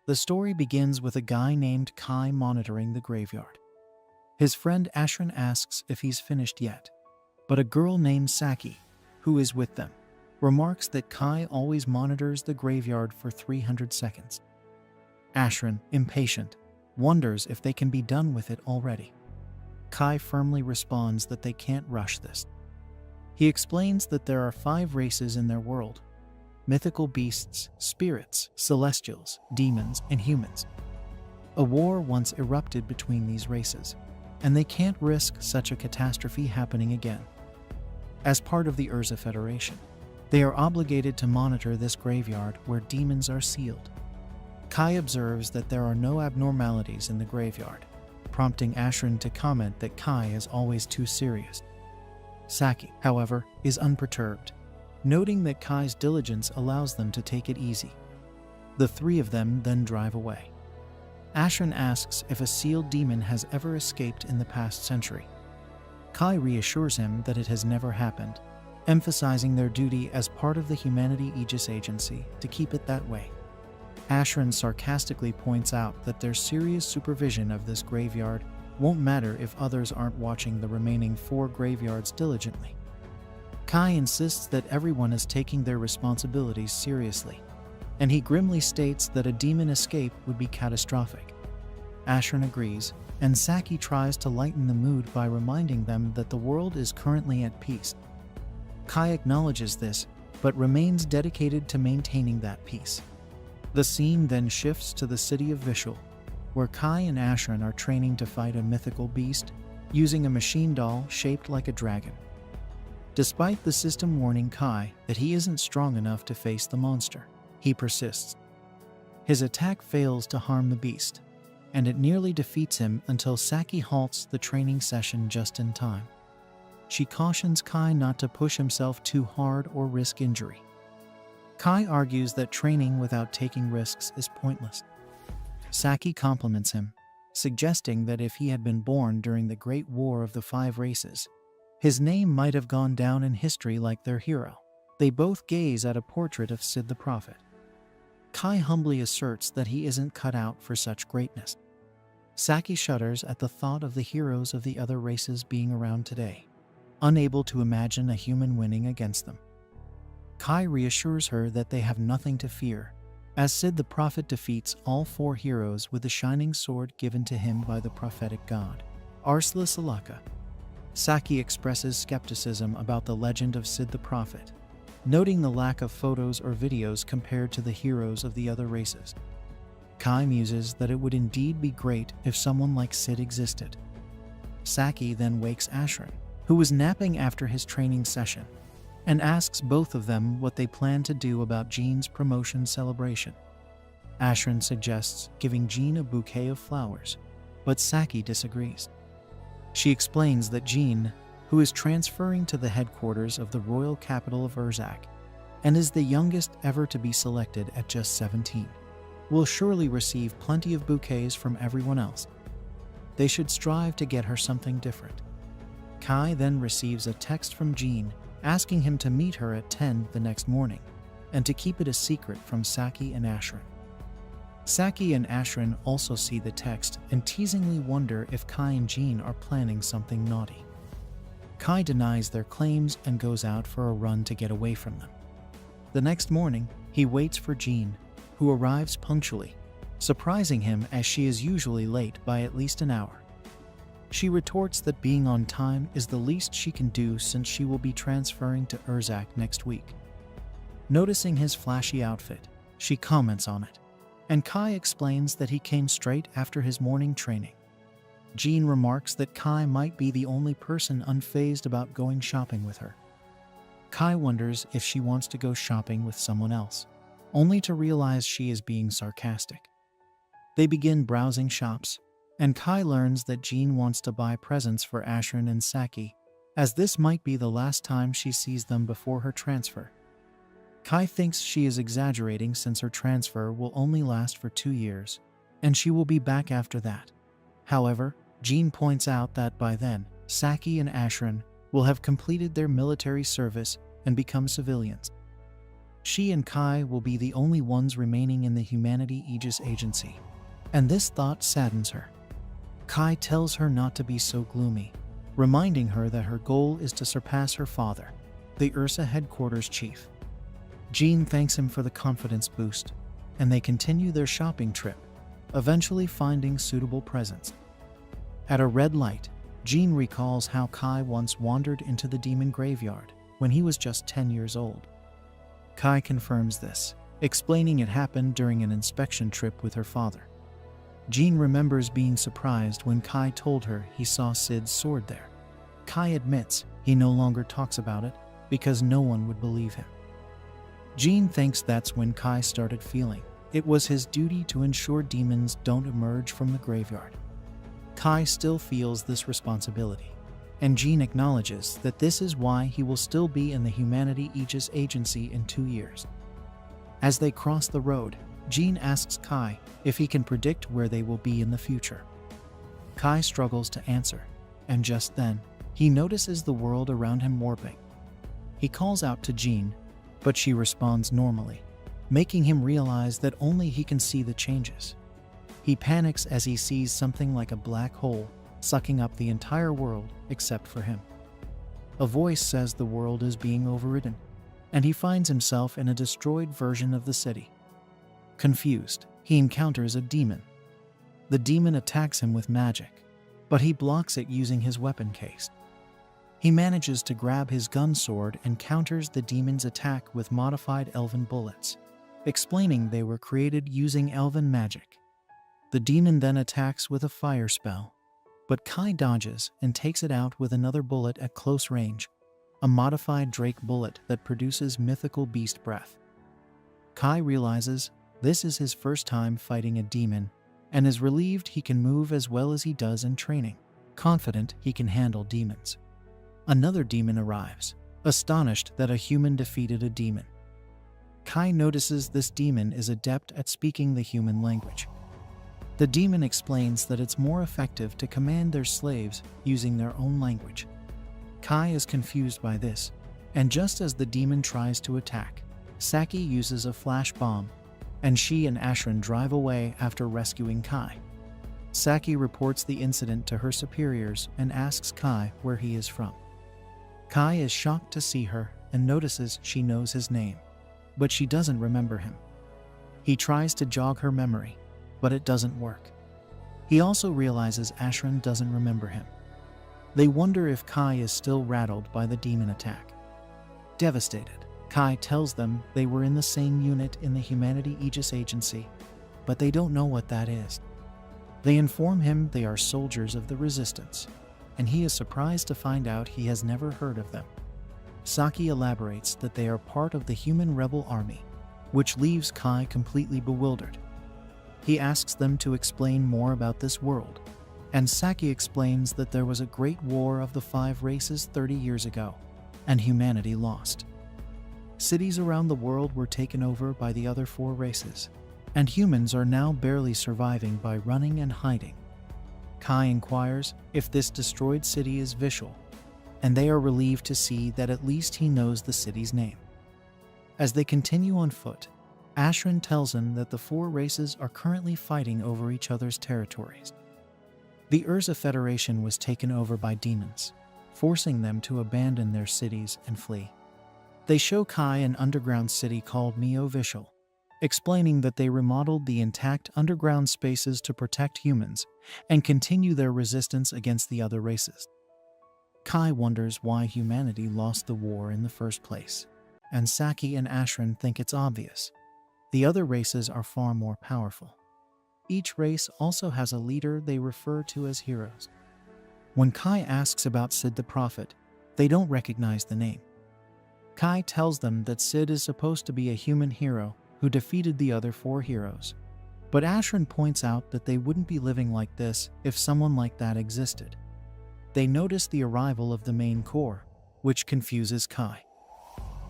The story begins with a guy named Kai monitoring the graveyard. His friend Ashran asks if he's finished yet, but a girl named Saki, who is with them, remarks that Kai always monitors the graveyard for 300 seconds. Ashran, impatient, wonders if they can be done with it already. Kai firmly responds that they can't rush this. He explains that there are 5 races in their world: mythical beasts, spirits, celestials, demons, and humans. A war once erupted between these races, and they can't risk such a catastrophe happening again. As part of the Urza Federation, they are obligated to monitor this graveyard where demons are sealed. Kai observes that there are no abnormalities in the graveyard, prompting Ashran to comment that Kai is always too serious. Saki, however, is unperturbed, noting that Kai's diligence allows them to take it easy. The 3 of them then drive away. Ashran asks if a sealed demon has ever escaped in the past century. Kai reassures him that it has never happened, emphasizing their duty as part of the Humanity Aegis Agency to keep it that way. Ashran sarcastically points out that their serious supervision of this graveyard won't matter if others aren't watching the remaining 4 graveyards diligently. Kai insists that everyone is taking their responsibilities seriously, and he grimly states that a demon escape would be catastrophic. Ashran agrees, and Saki tries to lighten the mood by reminding them that the world is currently at peace. Kai acknowledges this, but remains dedicated to maintaining that peace. The scene then shifts to the city of Vishal, where Kai and Ashran are training to fight a mythical beast using a machine doll shaped like a dragon. Despite the system warning Kai that he isn't strong enough to face the monster, he persists. His attack fails to harm the beast, and it nearly defeats him until Saki halts the training session just in time. She cautions Kai not to push himself too hard or risk injury. Kai argues that training without taking risks is pointless. Saki compliments him, suggesting that if he had been born during the Great War of the 5 races, his name might have gone down in history like their hero. They both gaze at a portrait of Sid the Prophet. Kai humbly asserts that he isn't cut out for such greatness. Saki shudders at the thought of the heroes of the other races being around today, unable to imagine a human winning against them. Kai reassures her that they have nothing to fear, as Sid the Prophet defeats all 4 heroes with the shining sword given to him by the prophetic god, Arsla Salaka. Saki expresses skepticism about the legend of Sid the Prophet, noting the lack of photos or videos compared to the heroes of the other races. Kai muses that it would indeed be great if someone like Sid existed. Saki then wakes Ashran, who was napping after his training session, and asks both of them what they plan to do about Jean's promotion celebration. Ashran suggests giving Jean a bouquet of flowers, but Saki disagrees. She explains that Jean, who is transferring to the headquarters of the royal capital of Urzak, and is the youngest ever to be selected at just 17, will surely receive plenty of bouquets from everyone else. They should strive to get her something different. Kai then receives a text from Jean asking him to meet her at 10 the next morning, and to keep it a secret from Saki and Ashran. Saki and Ashran also see the text and teasingly wonder if Kai and Jean are planning something naughty. Kai denies their claims and goes out for a run to get away from them. The next morning, he waits for Jean, who arrives punctually, surprising him as she is usually late by at least an hour. She retorts that being on time is the least she can do since she will be transferring to Urzak next week. Noticing his flashy outfit, she comments on it, and Kai explains that he came straight after his morning training. Jean remarks that Kai might be the only person unfazed about going shopping with her. Kai wonders if she wants to go shopping with someone else, only to realize she is being sarcastic. They begin browsing shops, and Kai learns that Jean wants to buy presents for Ashran and Saki, as this might be the last time she sees them before her transfer. Kai thinks she is exaggerating since her transfer will only last for 2 years, and she will be back after that. However, Jean points out that by then, Saki and Ashran will have completed their military service and become civilians. She and Kai will be the only ones remaining in the Humanity Aegis Agency, and this thought saddens her. Kai tells her not to be so gloomy, reminding her that her goal is to surpass her father, the Ursa headquarters chief. Jean thanks him for the confidence boost, and they continue their shopping trip, eventually finding suitable presents. At a red light, Jean recalls how Kai once wandered into the demon graveyard when he was just 10 years old. Kai confirms this, explaining it happened during an inspection trip with her father. Jean remembers being surprised when Kai told her he saw Sid's sword there. Kai admits he no longer talks about it because no one would believe him. Jean thinks that's when Kai started feeling it was his duty to ensure demons don't emerge from the graveyard. Kai still feels this responsibility, and Jean acknowledges that this is why he will still be in the Humanity Aegis Agency in 2 years. As they cross the road, Jean asks Kai if he can predict where they will be in the future. Kai struggles to answer, and just then, he notices the world around him warping. He calls out to Jean, but she responds normally, making him realize that only he can see the changes. He panics as he sees something like a black hole sucking up the entire world except for him. A voice says the world is being overridden, and he finds himself in a destroyed version of the city. Confused, he encounters a demon. The demon attacks him with magic, but he blocks it using his weapon case. He manages to grab his gun sword and counters the demon's attack with modified elven bullets, explaining they were created using elven magic. The demon then attacks with a fire spell, but Kai dodges and takes it out with another bullet at close range, a modified Drake bullet that produces mythical beast breath. Kai realizes this is his first time fighting a demon and is relieved he can move as well as he does in training, confident he can handle demons. Another demon arrives, astonished that a human defeated a demon. Kai notices this demon is adept at speaking the human language. The demon explains that it's more effective to command their slaves using their own language. Kai is confused by this, and just as the demon tries to attack, Saki uses a flash bomb, and she and Ashran drive away after rescuing Kai. Saki reports the incident to her superiors and asks Kai where he is from. Kai is shocked to see her and notices she knows his name, but she doesn't remember him. He tries to jog her memory, but it doesn't work. He also realizes Ashran doesn't remember him. They wonder if Kai is still rattled by the demon attack. Devastated, Kai tells them they were in the same unit in the Humanity Aegis Agency, but they don't know what that is. They inform him they are soldiers of the Resistance, and he is surprised to find out he has never heard of them. Saki elaborates that they are part of the human rebel army, which leaves Kai completely bewildered. He asks them to explain more about this world, and Saki explains that there was a great war of the 5 races 30 years ago, and humanity lost. Cities around the world were taken over by the other 4 races, and humans are now barely surviving by running and hiding. Kai inquires if this destroyed city is Vishal, and they are relieved to see that at least he knows the city's name. As they continue on foot, Ashran tells him that the 4 races are currently fighting over each other's territories. The Urza Federation was taken over by demons, forcing them to abandon their cities and flee. They show Kai an underground city called Neo Vishal, explaining that they remodeled the intact underground spaces to protect humans and continue their resistance against the other races. Kai wonders why humanity lost the war in the first place, and Saki and Ashran think it's obvious. The other races are far more powerful. Each race also has a leader they refer to as heroes. When Kai asks about Sid the Prophet, they don't recognize the name. Kai tells them that Sid is supposed to be a human hero who defeated the other 4 heroes, but Ashran points out that they wouldn't be living like this if someone like that existed. They notice the arrival of the main core, which confuses Kai.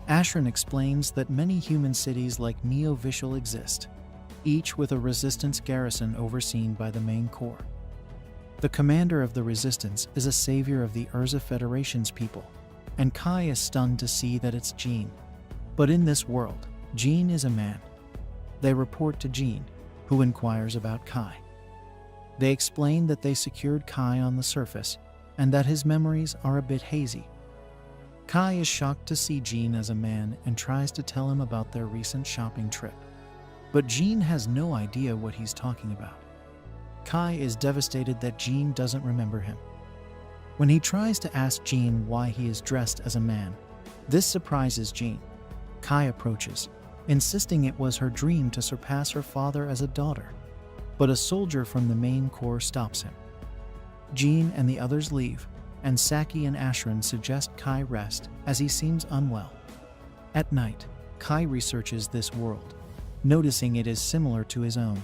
Ashran explains that many human cities like Neo Vishal exist, each with a resistance garrison overseen by the main core. The commander of the resistance is a savior of the Urza Federation's people, and Kai is stunned to see that it's Jean. But in this world, Jean is a man. They report to Jean, who inquires about Kai. They explain that they secured Kai on the surface and that his memories are a bit hazy. Kai is shocked to see Jean as a man and tries to tell him about their recent shopping trip. But Jean has no idea what he's talking about. Kai is devastated that Jean doesn't remember him. When he tries to ask Jean why he is dressed as a man, this surprises Jean. Kai approaches, insisting it was her dream to surpass her father as a daughter, but a soldier from the main corps stops him. Jean and the others leave, and Saki and Ashran suggest Kai rest as he seems unwell. At night, Kai researches this world, noticing it is similar to his own,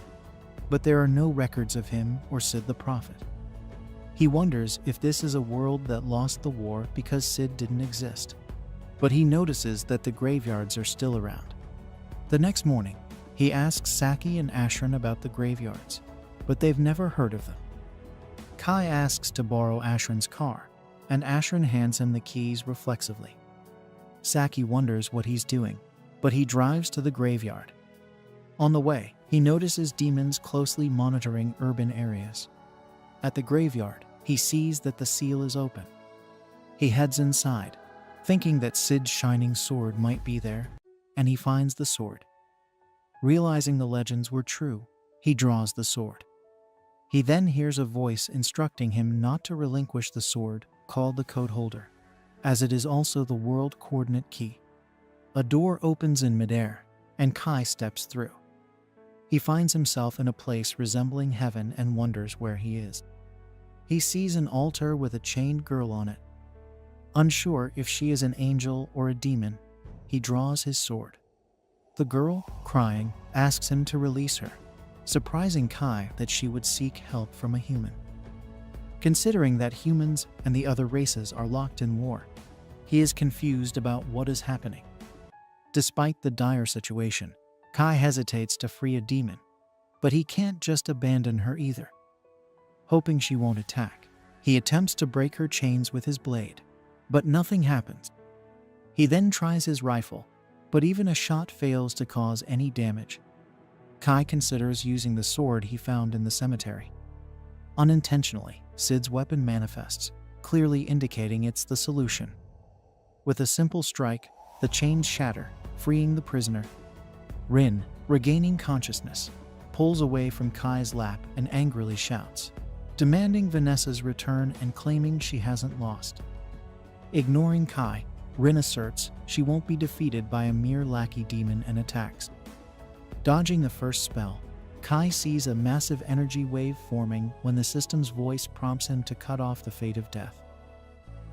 but there are no records of him or Sid the Prophet. He wonders if this is a world that lost the war because Sid didn't exist, but he notices that the graveyards are still around. The next morning, he asks Saki and Ashran about the graveyards, but they've never heard of them. Kai asks to borrow Ashran's car, and Ashran hands him the keys reflexively. Saki wonders what he's doing, but he drives to the graveyard. On the way, he notices demons closely monitoring urban areas. At the graveyard, he sees that the seal is open. He heads inside, thinking that Sid's shining sword might be there, and he finds the sword. Realizing the legends were true, he draws the sword. He then hears a voice instructing him not to relinquish the sword, called the code holder, as it is also the world coordinate key. A door opens in midair, and Kai steps through. He finds himself in a place resembling heaven and wonders where he is. He sees an altar with a chained girl on it. Unsure if she is an angel or a demon, he draws his sword. The girl, crying, asks him to release her, surprising Kai that she would seek help from a human. Considering that humans and the other races are locked in war, he is confused about what is happening. Despite the dire situation, Kai hesitates to free a demon, but he can't just abandon her either. Hoping she won't attack, he attempts to break her chains with his blade, but nothing happens. He then tries his rifle, but even a shot fails to cause any damage. Kai considers using the sword he found in the cemetery. Unintentionally, Sid's weapon manifests, clearly indicating it's the solution. With a simple strike, the chains shatter, freeing the prisoner. Rin, regaining consciousness, pulls away from Kai's lap and angrily shouts, demanding Vanessa's return and claiming she hasn't lost. Ignoring Kai, Rin asserts she won't be defeated by a mere lackey demon and attacks. Dodging the first spell, Kai sees a massive energy wave forming when the system's voice prompts him to cut off the fate of death.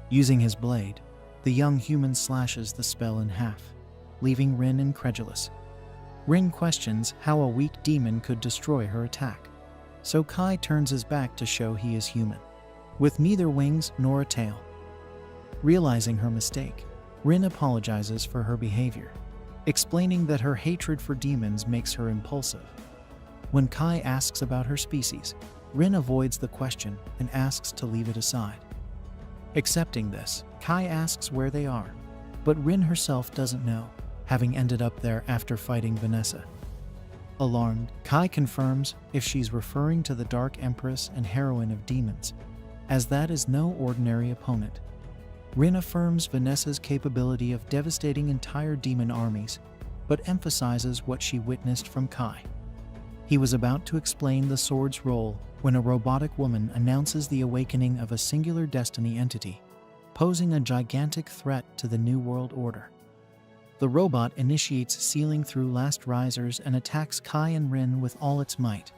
Using his blade, the young human slashes the spell in half, leaving Rin incredulous. Rin questions how a weak demon could destroy her attack, so Kai turns his back to show he is human, with neither wings nor a tail. Realizing her mistake, Rin apologizes for her behavior, explaining that her hatred for demons makes her impulsive. When Kai asks about her species, Rin avoids the question and asks to leave it aside. Accepting this, Kai asks where they are, but Rin herself doesn't know, having ended up there after fighting Vanessa. Alarmed, Kai confirms if she's referring to the Dark Empress and heroine of demons, as that is no ordinary opponent. Rin affirms Vanessa's capability of devastating entire demon armies, but emphasizes what she witnessed from Kai. He was about to explain the sword's role when a robotic woman announces the awakening of a singular destiny entity, posing a gigantic threat to the New World Order. The robot initiates sealing through last risers and attacks Kai and Rin with all its might.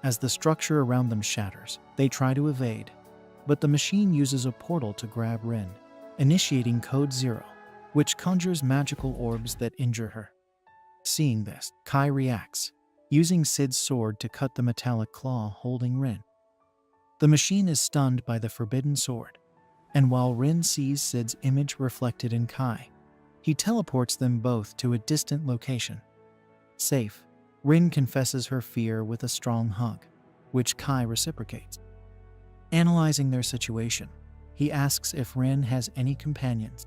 As the structure around them shatters, they try to evade, but the machine uses a portal to grab Rin, initiating Code Zero, which conjures magical orbs that injure her. Seeing this, Kai reacts, using Sid's sword to cut the metallic claw holding Rin. The machine is stunned by the forbidden sword, and while Rin sees Sid's image reflected in Kai, he teleports them both to a distant location. Safe, Rin confesses her fear with a strong hug, which Kai reciprocates. Analyzing their situation, he asks if Rin has any companions.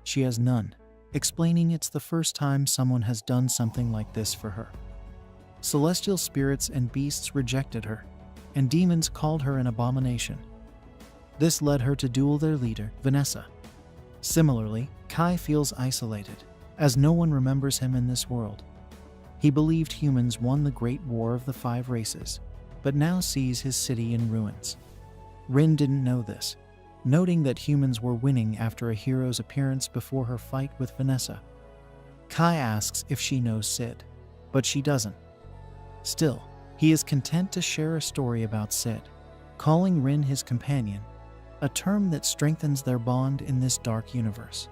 She has none, explaining it's the first time someone has done something like this for her. Celestial spirits and beasts rejected her, and demons called her an abomination. This led her to duel their leader, Vanessa. Similarly, Kai feels isolated, as no one remembers him in this world. He believed humans won the Great War of the Five Races, but now sees his city in ruins. Rin didn't know this, noting that humans were winning after a hero's appearance before her fight with Vanessa. Kai asks if she knows Sid, but she doesn't. Still, he is content to share a story about Sid, calling Rin his companion, a term that strengthens their bond in this dark universe.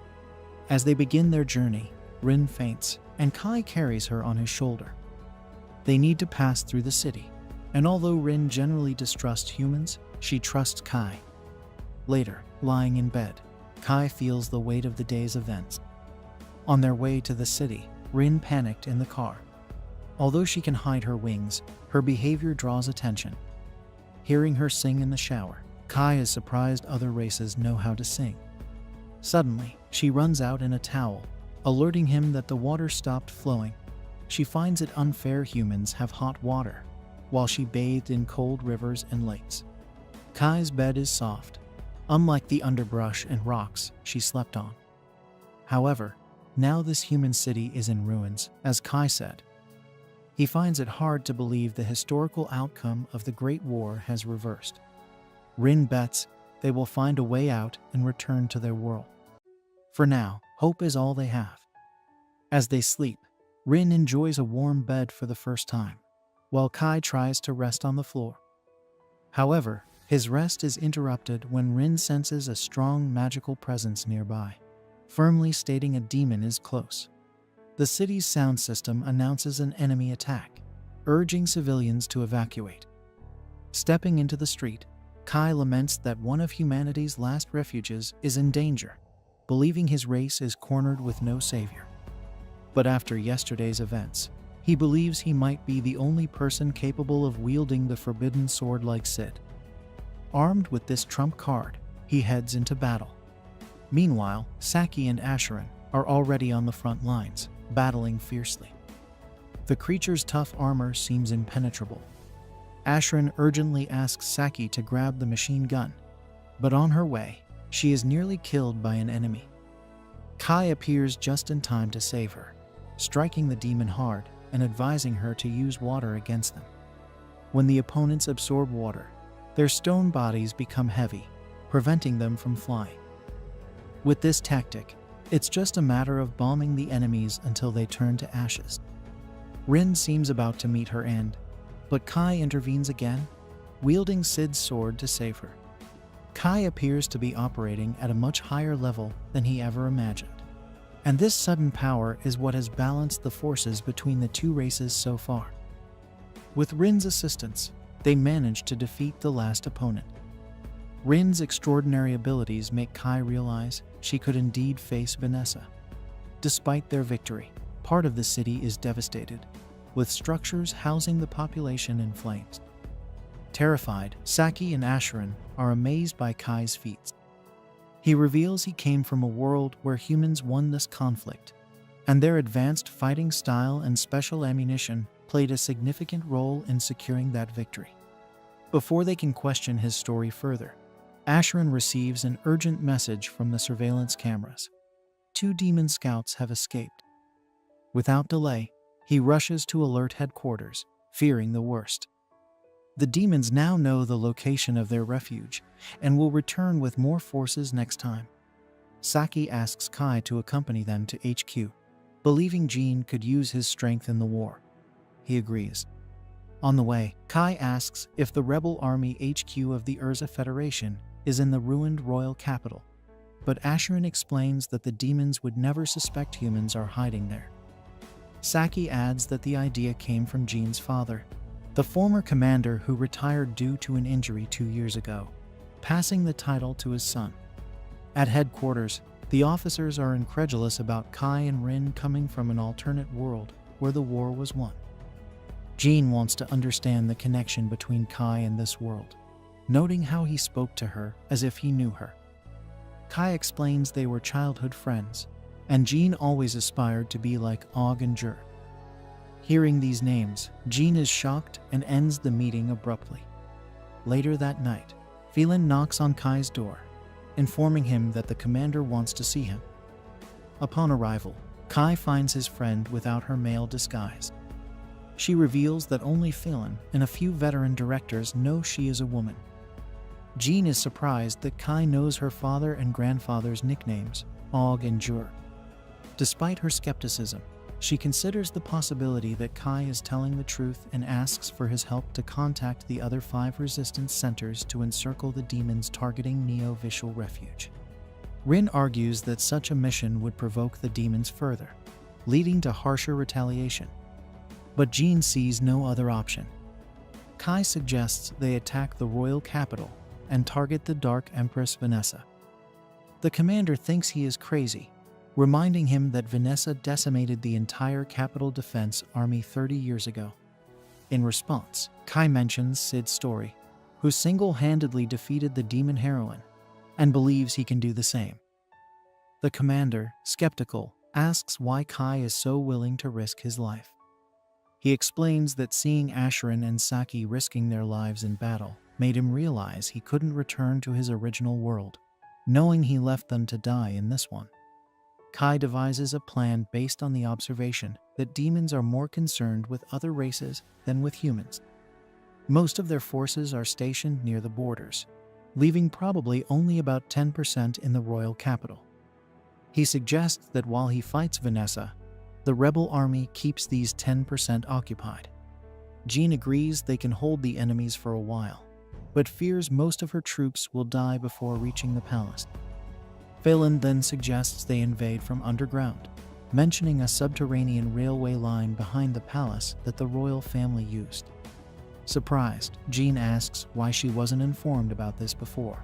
As they begin their journey, Rin faints, and Kai carries her on his shoulder. They need to pass through the city, and although Rin generally distrusts humans, she trusts Kai. Later, lying in bed, Kai feels the weight of the day's events. On their way to the city, Rin panicked in the car. Although she can hide her wings, her behavior draws attention. Hearing her sing in the shower, Kai is surprised other races know how to sing. Suddenly, she runs out in a towel, alerting him that the water stopped flowing. She finds it unfair humans have hot water, while she bathed in cold rivers and lakes. Kai's bed is soft, unlike the underbrush and rocks she slept on. However, now this human city is in ruins, as Kai said. He finds it hard to believe the historical outcome of the Great War has reversed. Rin bets they will find a way out and return to their world. For now, hope is all they have. As they sleep, Rin enjoys a warm bed for the first time, while Kai tries to rest on the floor. However, his rest is interrupted when Rin senses a strong magical presence nearby, firmly stating a demon is close. The city's sound system announces an enemy attack, urging civilians to evacuate. Stepping into the street, Kai laments that one of humanity's last refuges is in danger, believing his race is cornered with no savior. But after yesterday's events, he believes he might be the only person capable of wielding the forbidden sword like Sid. Armed with this trump card, he heads into battle. Meanwhile, Saki and Asheron are already on the front lines, battling fiercely. The creature's tough armor seems impenetrable. Asheron urgently asks Saki to grab the machine gun, but on her way, she is nearly killed by an enemy. Kai appears just in time to save her, striking the demon hard and advising her to use water against them. When the opponents absorb water, their stone bodies become heavy, preventing them from flying. With this tactic, it's just a matter of bombing the enemies until they turn to ashes. Rin seems about to meet her end, but Kai intervenes again, wielding Sid's sword to save her. Kai appears to be operating at a much higher level than he ever imagined, and this sudden power is what has balanced the forces between the two races so far. With Rin's assistance, they manage to defeat the last opponent. Rin's extraordinary abilities make Kai realize she could indeed face Vanessa. Despite their victory, part of the city is devastated, with structures housing the population in flames. Terrified, Saki and Asheron are amazed by Kai's feats. He reveals he came from a world where humans won this conflict, and their advanced fighting style and special ammunition played a significant role in securing that victory. Before they can question his story further, Asheron receives an urgent message from the surveillance cameras. 2 demon scouts have escaped. Without delay, he rushes to alert headquarters, fearing the worst. The demons now know the location of their refuge and will return with more forces next time. Saki asks Kai to accompany them to HQ, believing Jean could use his strength in the war. He agrees. On the way, Kai asks if the rebel army HQ of the Urza Federation is in the ruined royal capital, but Asheron explains that the demons would never suspect humans are hiding there. Saki adds that the idea came from Jean's father, the former commander who retired due to an injury 2 years ago, passing the title to his son. At headquarters, the officers are incredulous about Kai and Rin coming from an alternate world where the war was won. Jean wants to understand the connection between Kai and this world, noting how he spoke to her as if he knew her. Kai explains they were childhood friends, and Jean always aspired to be like Og and Jur. Hearing these names, Jean is shocked and ends the meeting abruptly. Later that night, Phelan knocks on Kai's door, informing him that the commander wants to see him. Upon arrival, Kai finds his friend without her male disguise. She reveals that only Phelan and a few veteran directors know she is a woman. Jean is surprised that Kai knows her father and grandfather's nicknames, Og and Jur. Despite her skepticism, she considers the possibility that Kai is telling the truth and asks for his help to contact the other 5 resistance centers to encircle the demons targeting Neo-Visual Refuge. Rin argues that such a mission would provoke the demons further, leading to harsher retaliation. But Jean sees no other option. Kai suggests they attack the royal capital and target the Dark Empress Vanessa. The commander thinks he is crazy, reminding him that Vanessa decimated the entire capital defense army 30 years ago. In response, Kai mentions Sid's story, who single-handedly defeated the demon heroine, and believes he can do the same. The commander, skeptical, asks why Kai is so willing to risk his life. He explains that seeing Asherin and Saki risking their lives in battle made him realize he couldn't return to his original world, knowing he left them to die in this one. Kai devises a plan based on the observation that demons are more concerned with other races than with humans. Most of their forces are stationed near the borders, leaving probably only about 10% in the royal capital. He suggests that while he fights Vanessa, the rebel army keeps these 10% occupied. Jean agrees they can hold the enemies for a while, but fears most of her troops will die before reaching the palace. Phelan then suggests they invade from underground, mentioning a subterranean railway line behind the palace that the royal family used. Surprised, Jean asks why she wasn't informed about this before.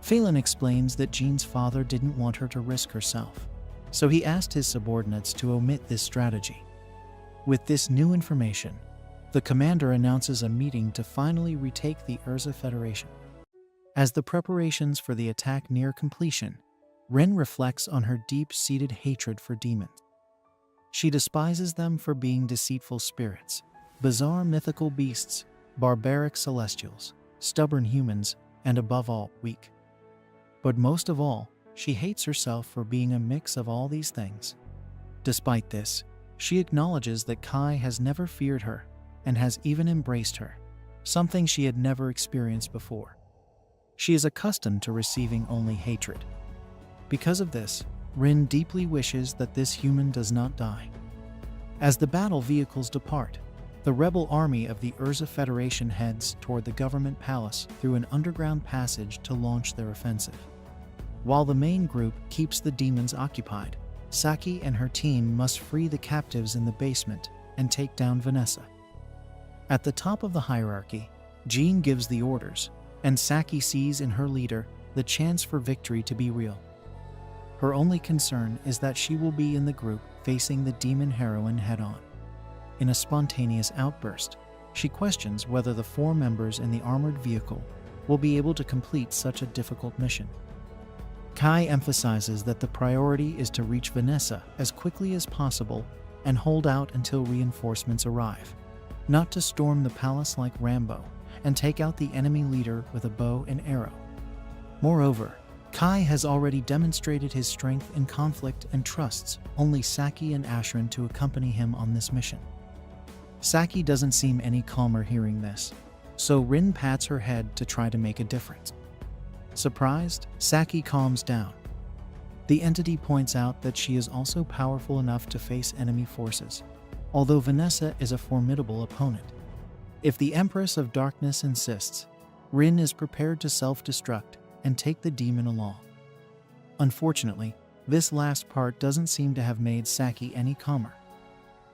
Phelan explains that Jean's father didn't want her to risk herself, so he asked his subordinates to omit this strategy. With this new information, the commander announces a meeting to finally retake the Urza Federation. As the preparations for the attack near completion, Rin reflects on her deep-seated hatred for demons. She despises them for being deceitful spirits, bizarre mythical beasts, barbaric celestials, stubborn humans, and above all, weak. But most of all, she hates herself for being a mix of all these things. Despite this, she acknowledges that Kai has never feared her and has even embraced her, something she had never experienced before. She is accustomed to receiving only hatred. Because of this, Rin deeply wishes that this human does not die. As the battle vehicles depart, the rebel army of the Urza Federation heads toward the government palace through an underground passage to launch their offensive. While the main group keeps the demons occupied, Saki and her team must free the captives in the basement and take down Vanessa. At the top of the hierarchy, Jean gives the orders, and Saki sees in her leader the chance for victory to be real. Her only concern is that she will be in the group facing the demon heroine head-on. In a spontaneous outburst, she questions whether the 4 members in the armored vehicle will be able to complete such a difficult mission. Kai emphasizes that the priority is to reach Vanessa as quickly as possible and hold out until reinforcements arrive, not to storm the palace like Rambo and take out the enemy leader with a bow and arrow. Moreover, Kai has already demonstrated his strength in conflict and trusts only Saki and Asherin to accompany him on this mission. Saki doesn't seem any calmer hearing this, so Rin pats her head to try to make a difference. Surprised, Saki calms down. The entity points out that she is also powerful enough to face enemy forces, although Vanessa is a formidable opponent. If the Empress of Darkness insists, Rin is prepared to self-destruct and take the demon along. Unfortunately, this last part doesn't seem to have made Saki any calmer.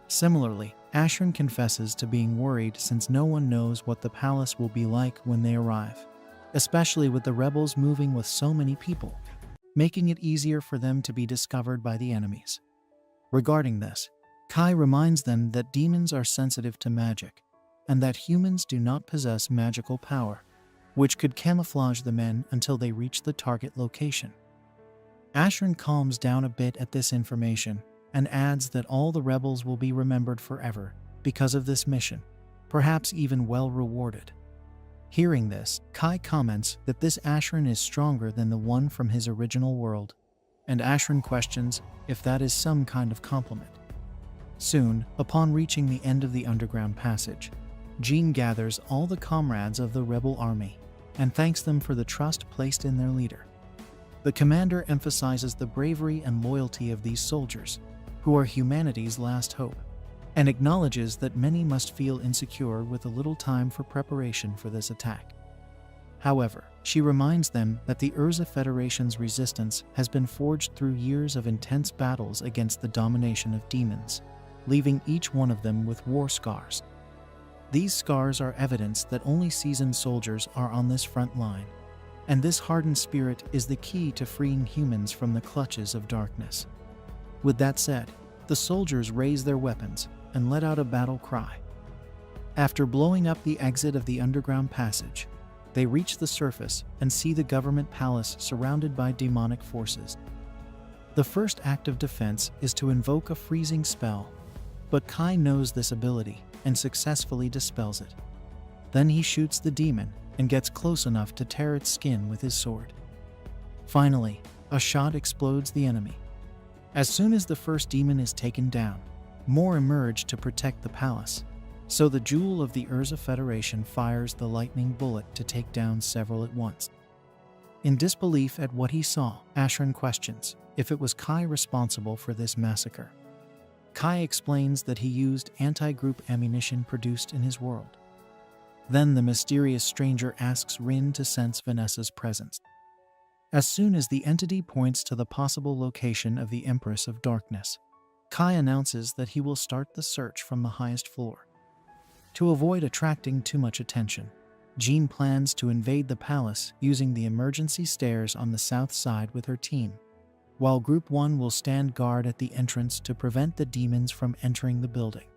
Similarly, Asherin confesses to being worried since no one knows what the palace will be like when they arrive, especially with the rebels moving with so many people, making it easier for them to be discovered by the enemies. Regarding this, Kai reminds them that demons are sensitive to magic, and that humans do not possess magical power, which could camouflage the men until they reach the target location. Ashran calms down a bit at this information and adds that all the rebels will be remembered forever because of this mission, perhaps even well rewarded. Hearing this, Kai comments that this Ashran is stronger than the one from his original world, and Ashran questions if that is some kind of compliment. Soon, upon reaching the end of the underground passage, Jean gathers all the comrades of the rebel army and thanks them for the trust placed in their leader. The commander emphasizes the bravery and loyalty of these soldiers, who are humanity's last hope, and acknowledges that many must feel insecure with a little time for preparation for this attack. However, she reminds them that the Urza Federation's resistance has been forged through years of intense battles against the domination of demons, leaving each one of them with war scars. These scars are evidence that only seasoned soldiers are on this front line, and this hardened spirit is the key to freeing humans from the clutches of darkness. With that said, the soldiers raise their weapons and let out a battle cry. After blowing up the exit of the underground passage, they reach the surface and see the government palace surrounded by demonic forces. The first act of defense is to invoke a freezing spell, but Kai knows this ability and successfully dispels it. Then he shoots the demon and gets close enough to tear its skin with his sword. Finally, a shot explodes the enemy. As soon as the first demon is taken down, more emerge to protect the palace, so the Jewel of the Urza Federation fires the lightning bullet to take down several at once. In disbelief at what he saw, Ashran questions if it was Kai responsible for this massacre. Kai explains that he used anti-group ammunition produced in his world. Then the mysterious stranger asks Rin to sense Vanessa's presence. As soon as the entity points to the possible location of the Empress of Darkness, Kai announces that he will start the search from the highest floor. To avoid attracting too much attention, Jean plans to invade the palace using the emergency stairs on the south side with her team, while Group 1 will stand guard at the entrance to prevent the demons from entering the building.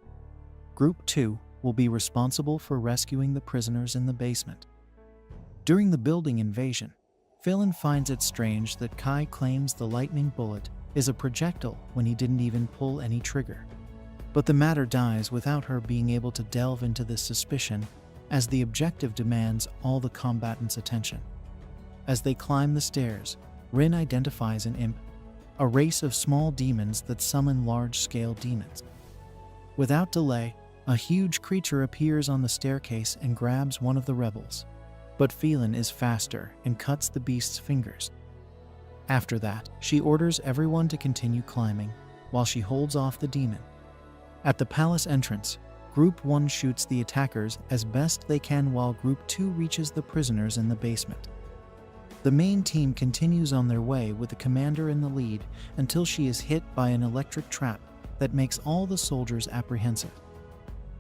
Group 2 will be responsible for rescuing the prisoners in the basement. During the building invasion, Phelan finds it strange that Kai claims the lightning bullet is a projectile when he didn't even pull any trigger. But the matter dies without her being able to delve into this suspicion, as the objective demands all the combatants' attention. As they climb the stairs, Rin identifies an imp, a race of small demons that summon large-scale demons. Without delay, a huge creature appears on the staircase and grabs one of the rebels, but Phelan is faster and cuts the beast's fingers. After that, she orders everyone to continue climbing, while she holds off the demon. At the palace entrance, Group 1 shoots the attackers as best they can while Group 2 reaches the prisoners in the basement. The main team continues on their way with the commander in the lead until she is hit by an electric trap that makes all the soldiers apprehensive.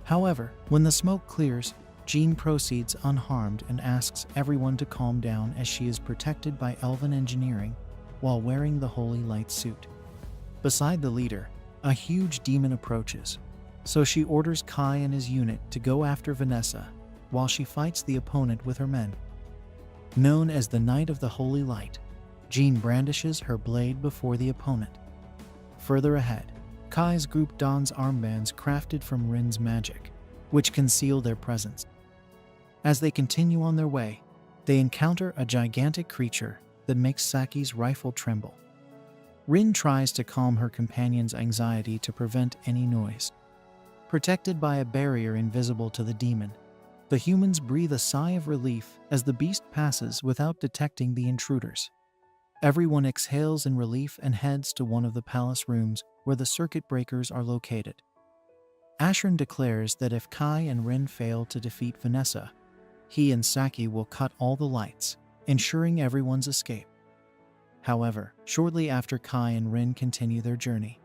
However, when the smoke clears, Jean proceeds unharmed and asks everyone to calm down as she is protected by elven engineering while wearing the Holy Light suit. Beside the leader, a huge demon approaches, so she orders Kai and his unit to go after Vanessa while she fights the opponent with her men. Known as the Knight of the Holy Light, Jean brandishes her blade before the opponent. Further ahead, Kai's group dons armbands crafted from Rin's magic, which conceal their presence. As they continue on their way, they encounter a gigantic creature that makes Saki's rifle tremble. Rin tries to calm her companion's anxiety to prevent any noise. Protected by a barrier invisible to the demon, the humans breathe a sigh of relief as the beast passes without detecting the intruders. Everyone exhales in relief and heads to one of the palace rooms where the circuit breakers are located. Ashran declares that if Kai and Rin fail to defeat Vanessa, he and Saki will cut all the lights, ensuring everyone's escape. However, shortly after Kai and Rin continue their journey,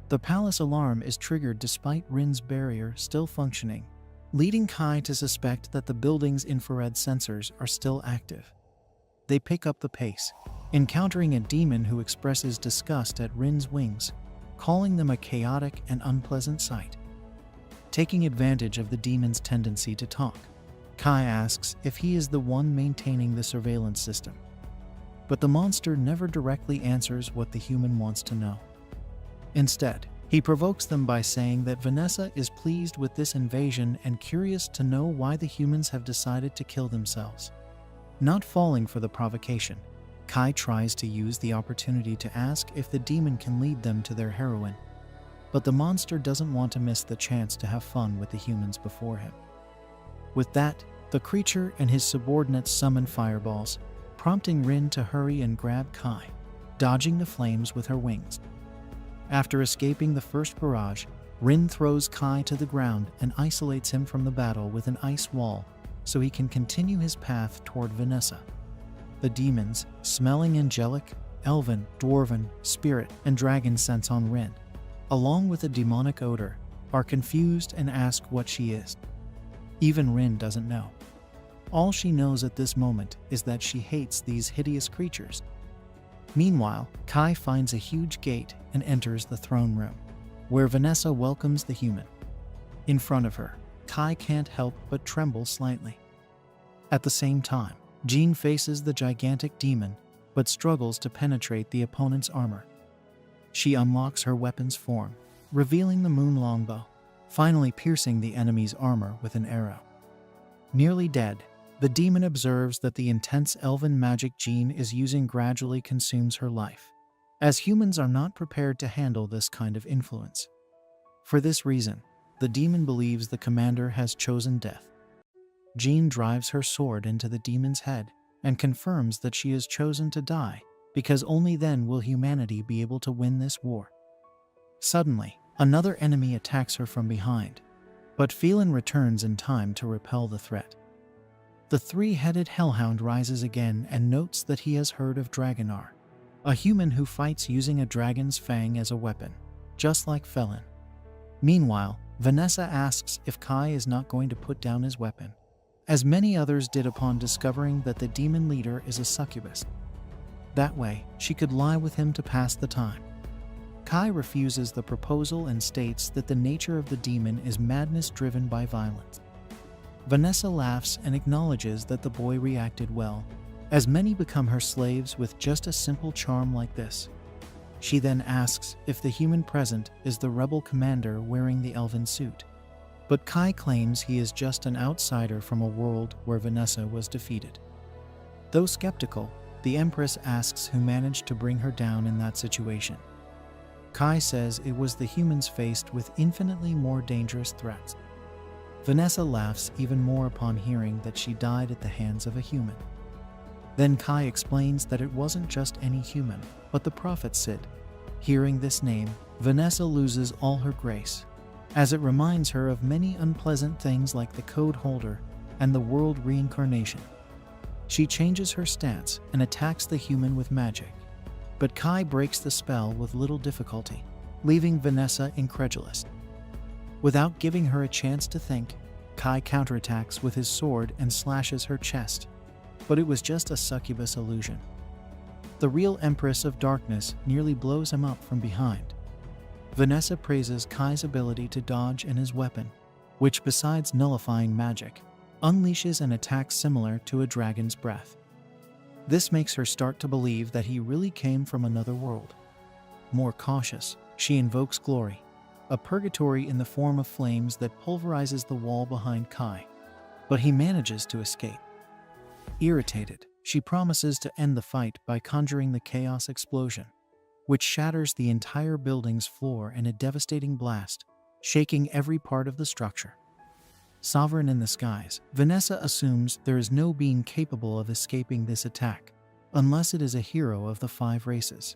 the palace alarm is triggered despite Rin's barrier still functioning, leading Kai to suspect that the building's infrared sensors are still active. They pick up the pace, encountering a demon who expresses disgust at Rin's wings, calling them a chaotic and unpleasant sight. Taking advantage of the demon's tendency to talk, Kai asks if he is the one maintaining the surveillance system. but the monster never directly answers what the human wants to know. Instead, he provokes them by saying that Vanessa is pleased with this invasion and curious to know why the humans have decided to kill themselves. Not falling for the provocation, Kai tries to use the opportunity to ask if the demon can lead them to their heroine, but the monster doesn't want to miss the chance to have fun with the humans before him. With that, the creature and his subordinates summon fireballs, prompting Rin to hurry and grab Kai, dodging the flames with her wings. After escaping the first barrage, Rin throws Kai to the ground and isolates him from the battle with an ice wall so he can continue his path toward Vanessa. The demons, smelling angelic, elven, dwarven, spirit, and dragon scents on Rin, along with a demonic odor, are confused and ask what she is. Even Rin doesn't know. All she knows at this moment is that she hates these hideous creatures. Meanwhile, Kai finds a huge gate and enters the throne room, where Vanessa welcomes the human. In front of her, Kai can't help but tremble slightly. At the same time, Jean faces the gigantic demon, but struggles to penetrate the opponent's armor. She unlocks her weapon's form, revealing the moon longbow, finally piercing the enemy's armor with an arrow. Nearly dead, the demon observes that the intense elven magic Jean is using gradually consumes her life, as humans are not prepared to handle this kind of influence. For this reason, the demon believes the commander has chosen death. Jean drives her sword into the demon's head and confirms that she has chosen to die because only then will humanity be able to win this war. Suddenly, another enemy attacks her from behind, but Phelan returns in time to repel the threat. The three-headed hellhound rises again and notes that he has heard of Dragonar, a human who fights using a dragon's fang as a weapon, just like Phelan. Meanwhile, Vanessa asks if Kai is not going to put down his weapon, as many others did upon discovering that the demon leader is a succubus. That way, she could lie with him to pass the time. Kai refuses the proposal and states that the nature of the demon is madness driven by violence. Vanessa laughs and acknowledges that the boy reacted well, as many become her slaves with just a simple charm like this. She then asks if the human present is the rebel commander wearing the elven suit, but Kai claims he is just an outsider from a world where Vanessa was defeated. Though skeptical, the Empress asks who managed to bring her down in that situation. Kai says it was the humans faced with infinitely more dangerous threats. Vanessa laughs even more upon hearing that she died at the hands of a human. Then Kai explains that it wasn't just any human, but the prophet Sid. Hearing this name, Vanessa loses all her grace, as it reminds her of many unpleasant things like the code holder and the world reincarnation. She changes her stance and attacks the human with magic, but Kai breaks the spell with little difficulty, leaving Vanessa incredulous. Without giving her a chance to think, Kai counterattacks with his sword and slashes her chest, but it was just a succubus illusion. The real Empress of Darkness nearly blows him up from behind. Vanessa praises Kai's ability to dodge and his weapon, which besides nullifying magic, unleashes an attack similar to a dragon's breath. This makes her start to believe that he really came from another world. More cautious, she invokes Glory, a purgatory in the form of flames that pulverizes the wall behind Kai, but he manages to escape. Irritated, she promises to end the fight by conjuring the chaos explosion, which shatters the entire building's floor in a devastating blast, shaking every part of the structure. Sovereign in the skies, Vanessa assumes there is no being capable of escaping this attack, unless it is a hero of the 5 races.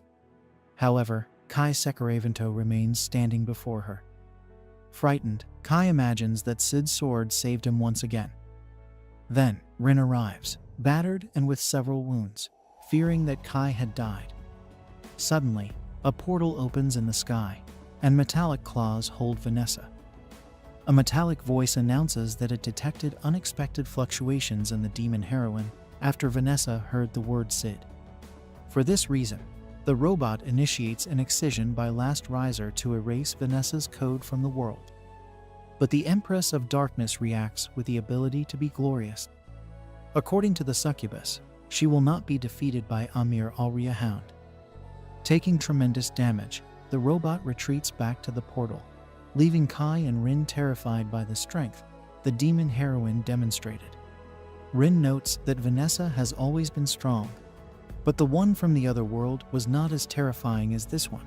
However, Kai Sakura Vento remains standing before her. Frightened, Kai imagines that Sid's sword saved him once again. Then, Rin arrives, battered and with several wounds, fearing that Kai had died. Suddenly, a portal opens in the sky, and metallic claws hold Vanessa. A metallic voice announces that it detected unexpected fluctuations in the demon heroine after Vanessa heard the word Sid. For this reason, the robot initiates an excision by Last Riser to erase Vanessa's code from the world. But the Empress of Darkness reacts with the ability to be glorious. According to the succubus, she will not be defeated by Amir Alria Hound. Taking tremendous damage, the robot retreats back to the portal, leaving Kai and Rin terrified by the strength the demon heroine demonstrated. Rin notes that Vanessa has always been strong, but the one from the other world was not as terrifying as this one.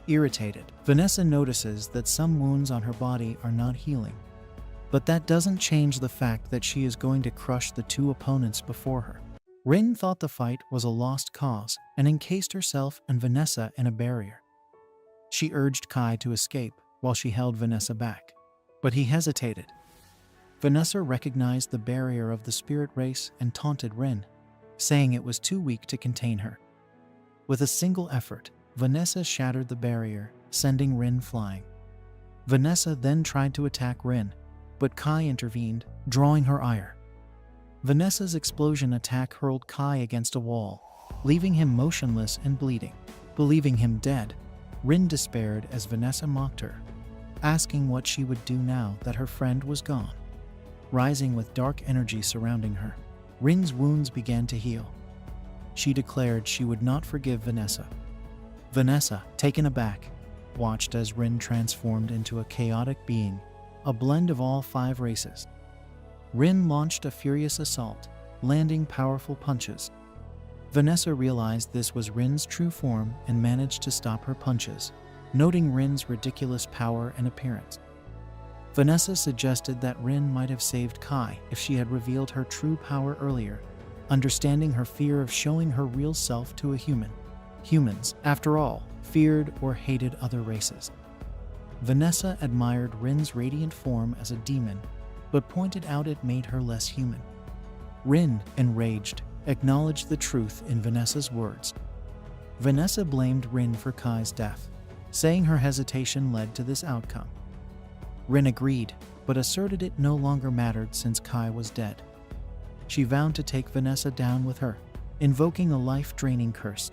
Irritated, Vanessa notices that some wounds on her body are not healing, but that doesn't change the fact that she is going to crush the two opponents before her. Rin thought the fight was a lost cause and encased herself and Vanessa in a barrier. She urged Kai to escape while she held Vanessa back, but he hesitated. Vanessa recognized the barrier of the spirit race and taunted Rin, saying it was too weak to contain her. With a single effort, Vanessa shattered the barrier, sending Rin flying. Vanessa then tried to attack Rin, but Kai intervened, drawing her ire. Vanessa's explosion attack hurled Kai against a wall, leaving him motionless and bleeding. Believing him dead, Rin despaired as Vanessa mocked her, asking what she would do now that her friend was gone. Rising with dark energy surrounding her, Rin's wounds began to heal. She declared she would not forgive Vanessa. Vanessa, taken aback, watched as Rin transformed into a chaotic being, a blend of all 5 races. Rin launched a furious assault, landing powerful punches. Vanessa realized this was Rin's true form and managed to stop her punches, noting Rin's ridiculous power and appearance. Vanessa suggested that Rin might have saved Kai if she had revealed her true power earlier, understanding her fear of showing her real self to a human. Humans, after all, feared or hated other races. Vanessa admired Rin's radiant form as a demon, but pointed out it made her less human. Rin, enraged, acknowledged the truth in Vanessa's words. Vanessa blamed Rin for Kai's death, saying her hesitation led to this outcome. Rin agreed, but asserted it no longer mattered since Kai was dead. She vowed to take Vanessa down with her, invoking a life-draining curse.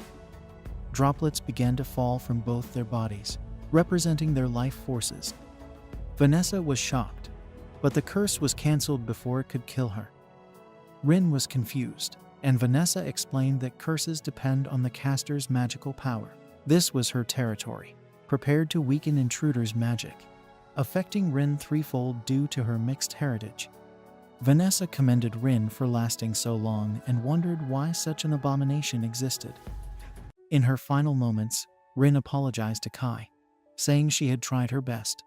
Droplets began to fall from both their bodies, representing their life forces. Vanessa was shocked, but the curse was cancelled before it could kill her. Rin was confused, and Vanessa explained that curses depend on the caster's magical power. This was her territory, prepared to weaken intruders' magic, affecting Rin threefold due to her mixed heritage. Vanessa commended Rin for lasting so long and wondered why such an abomination existed. In her final moments, Rin apologized to Kai, saying she had tried her best.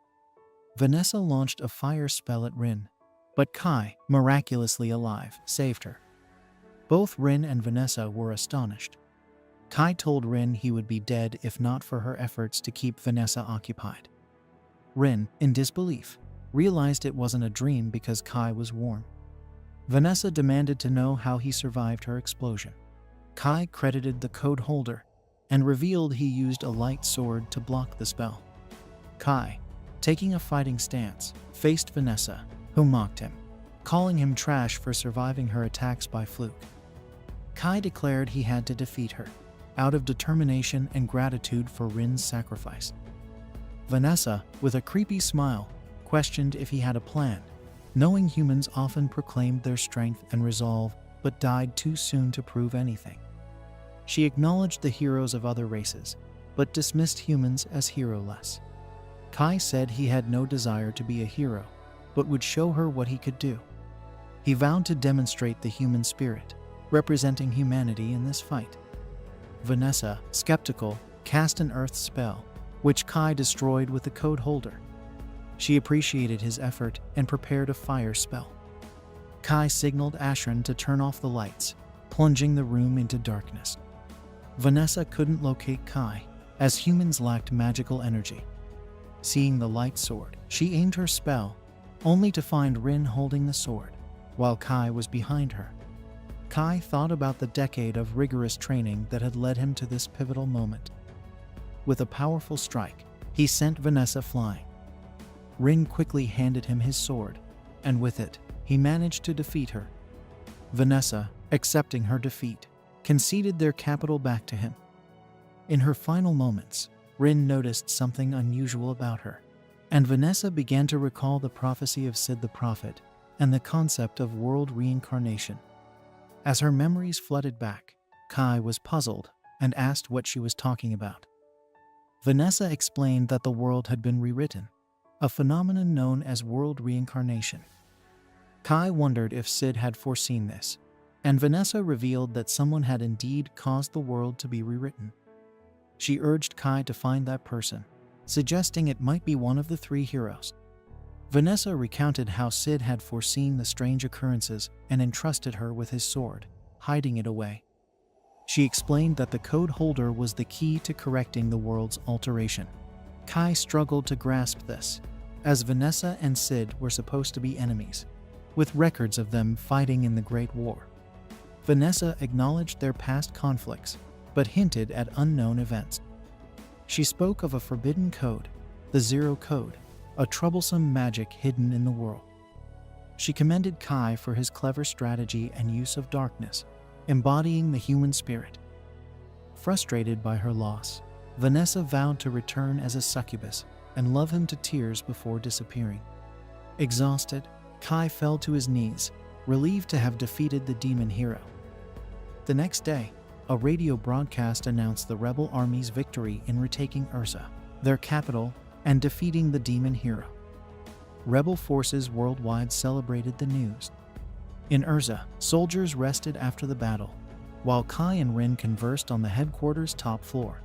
Vanessa launched a fire spell at Rin, but Kai, miraculously alive, saved her. Both Rin and Vanessa were astonished. Kai told Rin he would be dead if not for her efforts to keep Vanessa occupied. Rin, in disbelief, realized it wasn't a dream because Kai was warm. Vanessa demanded to know how he survived her explosion. Kai credited the code holder and revealed he used a light sword to block the spell. Kai, taking a fighting stance, faced Vanessa, who mocked him, calling him trash for surviving her attacks by fluke. Kai declared he had to defeat her, out of determination and gratitude for Rin's sacrifice. Vanessa, with a creepy smile, questioned if he had a plan, knowing humans often proclaimed their strength and resolve but died too soon to prove anything. She acknowledged the heroes of other races, but dismissed humans as hero-less. Kai said he had no desire to be a hero, but would show her what he could do. He vowed to demonstrate the human spirit, representing humanity in this fight. Vanessa, skeptical, cast an earth spell, which Kai destroyed with the code holder. She appreciated his effort and prepared a fire spell. Kai signaled Ashran to turn off the lights, plunging the room into darkness. Vanessa couldn't locate Kai, as humans lacked magical energy. Seeing the light sword, she aimed her spell, only to find Rin holding the sword, while Kai was behind her. Kai thought about the decade of rigorous training that had led him to this pivotal moment. With a powerful strike, he sent Vanessa flying. Rin quickly handed him his sword, and with it, he managed to defeat her. Vanessa, accepting her defeat, conceded their capital back to him. In her final moments, Rin noticed something unusual about her, and Vanessa began to recall the prophecy of Sid the Prophet and the concept of world reincarnation. As her memories flooded back, Kai was puzzled and asked what she was talking about. Vanessa explained that the world had been rewritten, a phenomenon known as world reincarnation. Kai wondered if Sid had foreseen this, and Vanessa revealed that someone had indeed caused the world to be rewritten. She urged Kai to find that person, suggesting it might be one of the three heroes. Vanessa recounted how Sid had foreseen the strange occurrences and entrusted her with his sword, hiding it away. She explained that the code holder was the key to correcting the world's alteration. Kai struggled to grasp this, as Vanessa and Sid were supposed to be enemies, with records of them fighting in the Great War. Vanessa acknowledged their past conflicts, but hinted at unknown events. She spoke of a forbidden code, the Zero Code, a troublesome magic hidden in the world. She commended Kai for his clever strategy and use of darkness, embodying the human spirit. Frustrated by her loss, Vanessa vowed to return as a succubus and love him to tears before disappearing. Exhausted, Kai fell to his knees, relieved to have defeated the demon hero. The next day, a radio broadcast announced the rebel army's victory in retaking Urza, their capital, and defeating the demon hero. Rebel forces worldwide celebrated the news. In Urza, soldiers rested after the battle, while Kai and Rin conversed on the headquarters' top floor.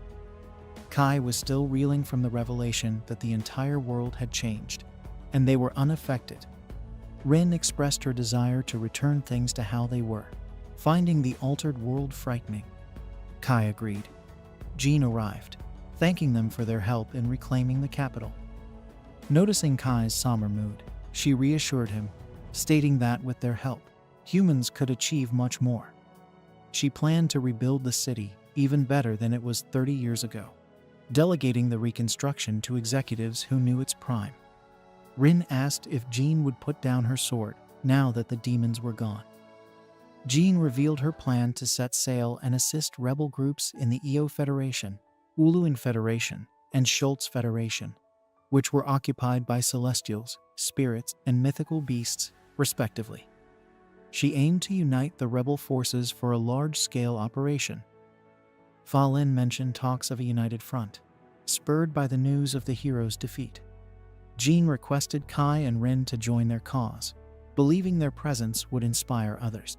Kai was still reeling from the revelation that the entire world had changed, and they were unaffected. Rin expressed her desire to return things to how they were, finding the altered world frightening. Kai agreed. Jean arrived, thanking them for their help in reclaiming the capital. Noticing Kai's somber mood, she reassured him, stating that with their help, humans could achieve much more. She planned to rebuild the city even better than it was 30 years ago, delegating the reconstruction to executives who knew its prime. Rin asked if Jean would put down her sword now that the demons were gone. Jean revealed her plan to set sail and assist rebel groups in the Eo Federation, Uluin Federation, and Schultz Federation, which were occupied by celestials, spirits, and mythical beasts, respectively. She aimed to unite the rebel forces for a large-scale operation. Fa Lin mentioned talks of a united front, spurred by the news of the hero's defeat. Jean requested Kai and Rin to join their cause, believing their presence would inspire others.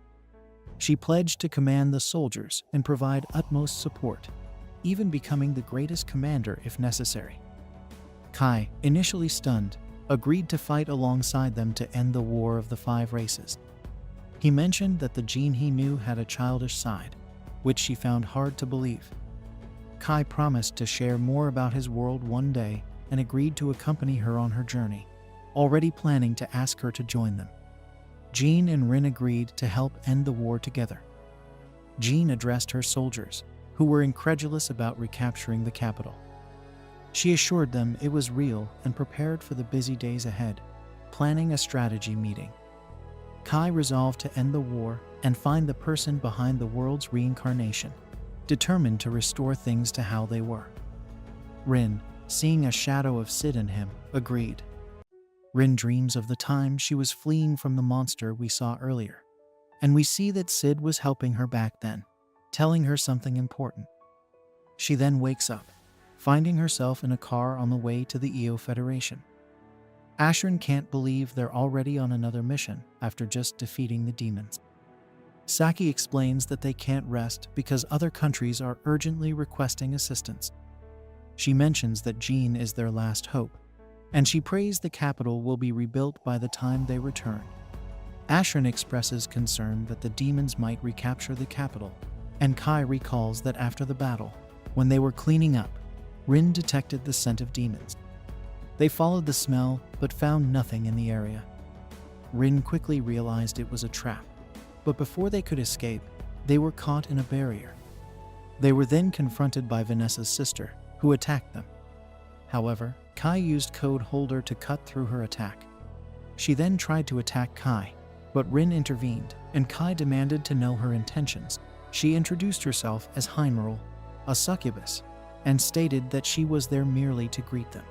She pledged to command the soldiers and provide utmost support, even becoming the greatest commander if necessary. Kai, initially stunned, agreed to fight alongside them to end the War of the Five Races. He mentioned that the Jean he knew had a childish side, which she found hard to believe. Kai promised to share more about his world one day and agreed to accompany her on her journey, already planning to ask her to join them. Jean and Rin agreed to help end the war together. Jean addressed her soldiers, who were incredulous about recapturing the capital. She assured them it was real and prepared for the busy days ahead, planning a strategy meeting. Kai resolved to end the war and find the person behind the world's reincarnation, determined to restore things to how they were. Rin, seeing a shadow of Sid in him, agreed. Rin dreams of the time she was fleeing from the monster we saw earlier, and we see that Sid was helping her back then, telling her something important. She then wakes up, finding herself in a car on the way to the Eo Federation. Ashran can't believe they're already on another mission after just defeating the demons. Saki explains that they can't rest because other countries are urgently requesting assistance. She mentions that Jean is their last hope, and she prays the capital will be rebuilt by the time they return. Ashran expresses concern that the demons might recapture the capital, and Kai recalls that after the battle, when they were cleaning up, Rin detected the scent of demons. They followed the smell but found nothing in the area. Rin quickly realized it was a trap, but before they could escape, they were caught in a barrier. They were then confronted by Vanessa's sister, who attacked them. However, Kai used Code Holder to cut through her attack. She then tried to attack Kai, but Rin intervened, and Kai demanded to know her intentions. She introduced herself as Heinril, a succubus, and stated that she was there merely to greet them.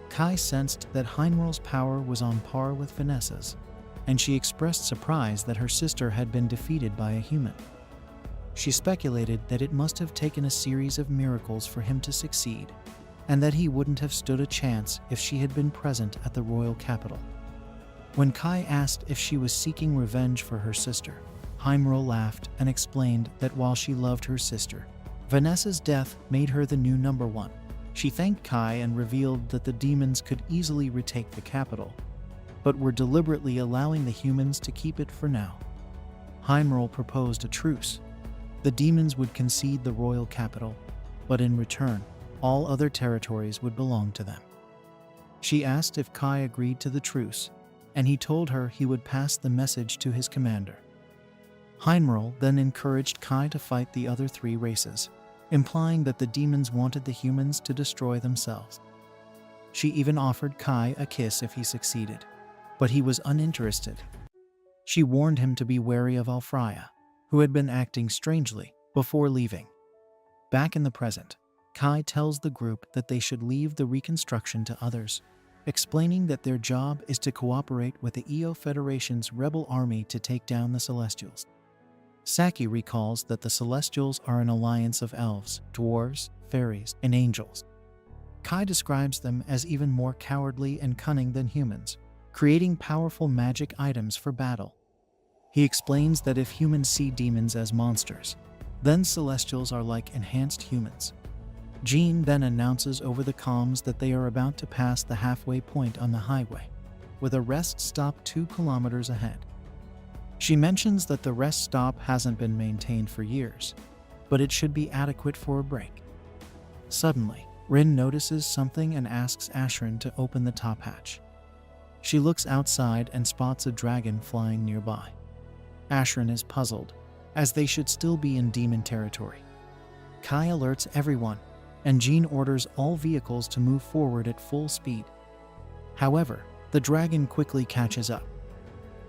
Kai sensed that Heinril's power was on par with Vanessa's, and she expressed surprise that her sister had been defeated by a human. She speculated that it must have taken a series of miracles for him to succeed, and that he wouldn't have stood a chance if she had been present at the royal capital. When Kai asked if she was seeking revenge for her sister, Heimrall laughed and explained that while she loved her sister, Vanessa's death made her the new number one. She thanked Kai and revealed that the demons could easily retake the capital, but were deliberately allowing the humans to keep it for now. Heimrall proposed a truce. The demons would concede the royal capital, but in return, all other territories would belong to them. She asked if Kai agreed to the truce, and he told her he would pass the message to his commander. Heimrall then encouraged Kai to fight the other three races, implying that the demons wanted the humans to destroy themselves. She even offered Kai a kiss if he succeeded, but he was uninterested. She warned him to be wary of Alfreya, who had been acting strangely, before leaving. Back in the present, Kai tells the group that they should leave the reconstruction to others, explaining that their job is to cooperate with the EO Federation's rebel army to take down the Celestials. Saki recalls that the Celestials are an alliance of elves, dwarves, fairies, and angels. Kai describes them as even more cowardly and cunning than humans, creating powerful magic items for battle. He explains that if humans see demons as monsters, then Celestials are like enhanced humans. Jean then announces over the comms that they are about to pass the halfway point on the highway, with a rest stop 2 kilometers ahead. She mentions that the rest stop hasn't been maintained for years, but it should be adequate for a break. Suddenly, Rin notices something and asks Ashrin to open the top hatch. She looks outside and spots a dragon flying nearby. Ashrin is puzzled, as they should still be in demon territory. Kai alerts everyone, and Jean orders all vehicles to move forward at full speed. However, the dragon quickly catches up.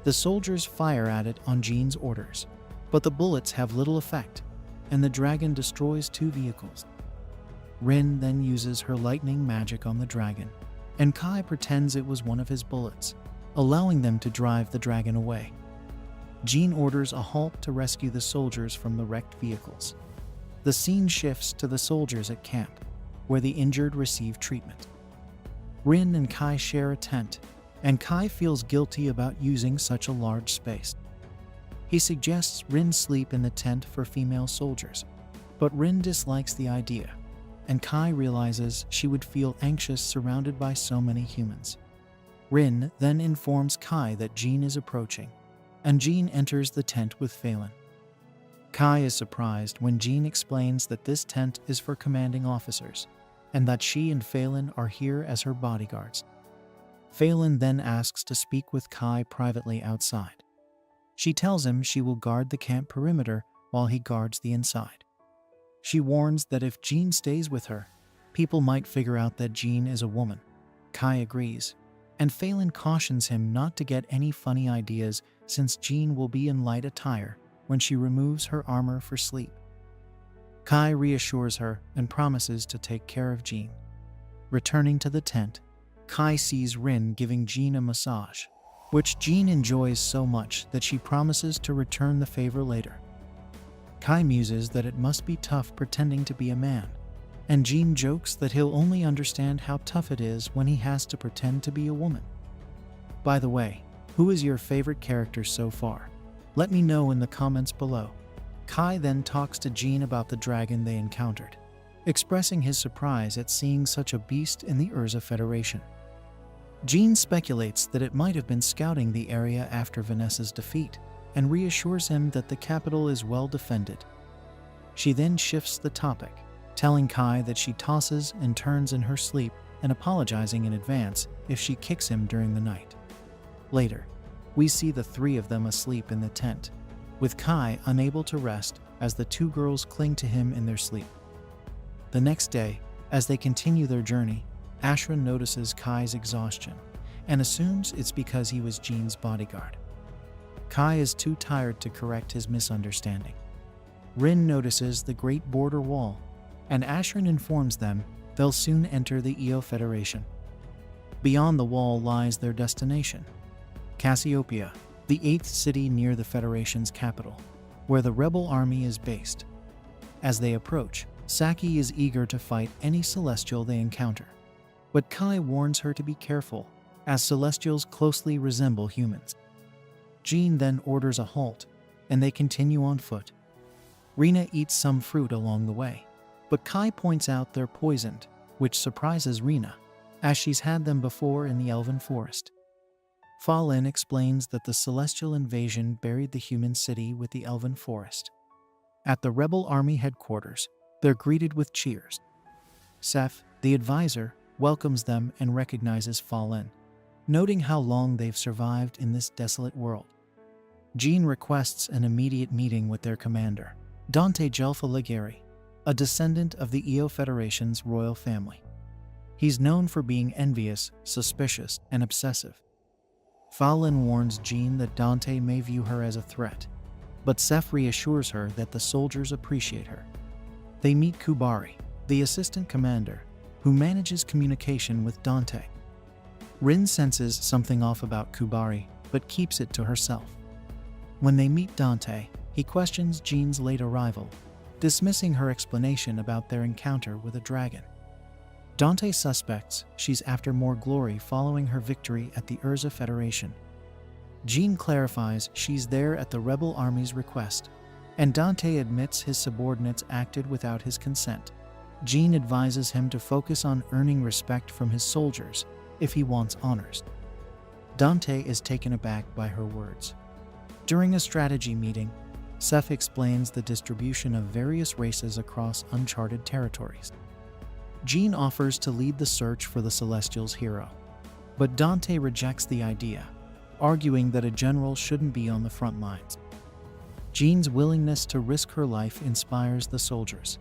The soldiers fire at it on Jean's orders, but the bullets have little effect, and the dragon destroys 2 vehicles. Rin then uses her lightning magic on the dragon, and Kai pretends it was one of his bullets, allowing them to drive the dragon away. Jean orders a halt to rescue the soldiers from the wrecked vehicles. The scene shifts to the soldiers at camp, where the injured receive treatment. Rin and Kai share a tent, and Kai feels guilty about using such a large space. He suggests Rin sleep in the tent for female soldiers, but Rin dislikes the idea, and Kai realizes she would feel anxious surrounded by so many humans. Rin then informs Kai that Jean is approaching, and Jean enters the tent with Phelan. Kai is surprised when Jean explains that this tent is for commanding officers, and that she and Phelan are here as her bodyguards. Phelan then asks to speak with Kai privately outside. She tells him she will guard the camp perimeter while he guards the inside. She warns that if Jean stays with her, people might figure out that Jean is a woman. Kai agrees, and Phelan cautions him not to get any funny ideas since Jean will be in light attire when she removes her armor for sleep. Kai reassures her and promises to take care of Jean. Returning to the tent, Kai sees Rin giving Jean a massage, which Jean enjoys so much that she promises to return the favor later. Kai muses that it must be tough pretending to be a man, and Jean jokes that he'll only understand how tough it is when he has to pretend to be a woman. By the way, who is your favorite character so far? Let me know in the comments below. Kai then talks to Jean about the dragon they encountered, expressing his surprise at seeing such a beast in the Urza Federation. Jean speculates that it might have been scouting the area after Vanessa's defeat, and reassures him that the capital is well defended. She then shifts the topic, telling Kai that she tosses and turns in her sleep and apologizing in advance if she kicks him during the night. Later, we see the 3 of them asleep in the tent, with Kai unable to rest as the 2 girls cling to him in their sleep. The next day, as they continue their journey, Ashra notices Kai's exhaustion and assumes it's because he was Jean's bodyguard. Kai is too tired to correct his misunderstanding. Rin notices the Great Border Wall, and Ashrin informs them they'll soon enter the EO Federation. Beyond the wall lies their destination, Cassiopeia, the 8th city near the Federation's capital, where the rebel army is based. As they approach, Saki is eager to fight any celestial they encounter. But Kai warns her to be careful, as celestials closely resemble humans. Jean then orders a halt, and they continue on foot. Rina eats some fruit along the way, but Kai points out they're poisoned, which surprises Rina, as she's had them before in the elven forest. Fa Lin explains that the celestial invasion buried the human city with the elven forest. At the rebel army headquarters, they're greeted with cheers. Seth, the advisor, welcomes them and recognizes Fa Lin, noting how long they've survived in this desolate world. Jean requests an immediate meeting with their commander, Dante Gelfa Ligeri, a descendant of the Io Federation's royal family. He's known for being envious, suspicious, and obsessive. Fa Lin warns Jean that Dante may view her as a threat, but Seth reassures her that the soldiers appreciate her. They meet Kubari, the assistant commander, who manages communication with Dante. Rin senses something off about Kubari, but keeps it to herself. When they meet Dante, he questions Jean's late arrival, dismissing her explanation about their encounter with a dragon. Dante suspects she's after more glory following her victory at the Urza Federation. Jean clarifies she's there at the rebel army's request, and Dante admits his subordinates acted without his consent. Jean advises him to focus on earning respect from his soldiers if he wants honors. Dante is taken aback by her words. During a strategy meeting, Seth explains the distribution of various races across uncharted territories. Jean offers to lead the search for the Celestial's hero, but Dante rejects the idea, arguing that a general shouldn't be on the front lines. Jean's willingness to risk her life inspires the soldiers.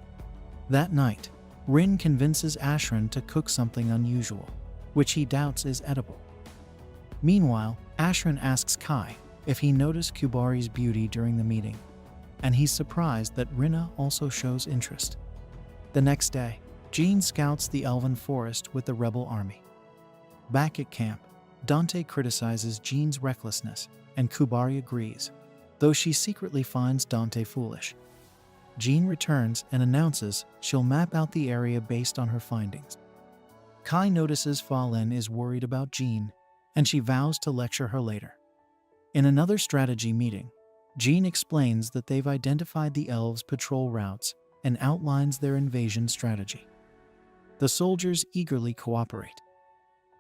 That night, Rin convinces Ashran to cook something unusual, which he doubts is edible. Meanwhile, Ashran asks Kai if he noticed Kubari's beauty during the meeting, and he's surprised that Rina also shows interest. The next day, Jean scouts the elven forest with the rebel army. Back at camp, Dante criticizes Jean's recklessness, and Kubari agrees, though she secretly finds Dante foolish. Jean returns and announces she'll map out the area based on her findings. Kai notices Fa Lin is worried about Jean, and she vows to lecture her later. In another strategy meeting, Jean explains that they've identified the elves' patrol routes and outlines their invasion strategy. The soldiers eagerly cooperate.